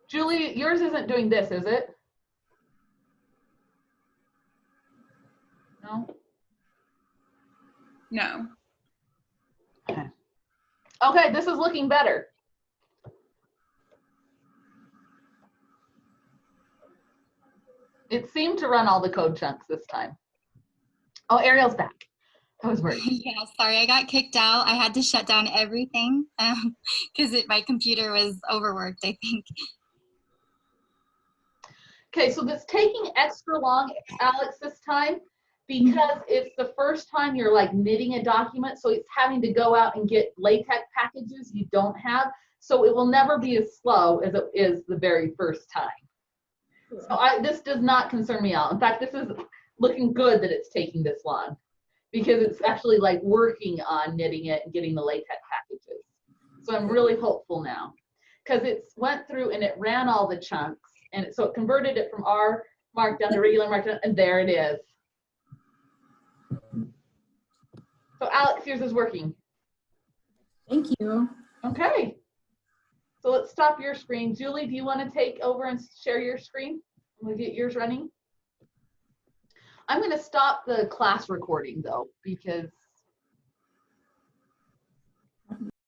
Julie, yours isn't doing this, is it? No? No. Okay. Okay, this is looking better. It seemed to run all the code chunks this time. Oh, Ariel's back. I was worried. Yeah, sorry, I got kicked out. I had to shut down everything because my computer was overworked, I think. Okay, so that's taking extra long, Alex, this time because it's the first time you're like knitting a document, so it's having to go out and get LaTeX packages you don't have, so it will never be as slow as it is the very first time. So this does not concern me at all. In fact, this is looking good that it's taking this long because it's actually like working on knitting it and getting the LaTeX packages. So I'm really hopeful now because it went through and it ran all the chunks, and so it converted it from R Markdown to regular Markdown, and there it is. So Alex, yours is working. Thank you. Okay. So let's stop your screen. Julie, do you want to take over and share your screen? We'll get yours running. I'm going to stop the class recording though, because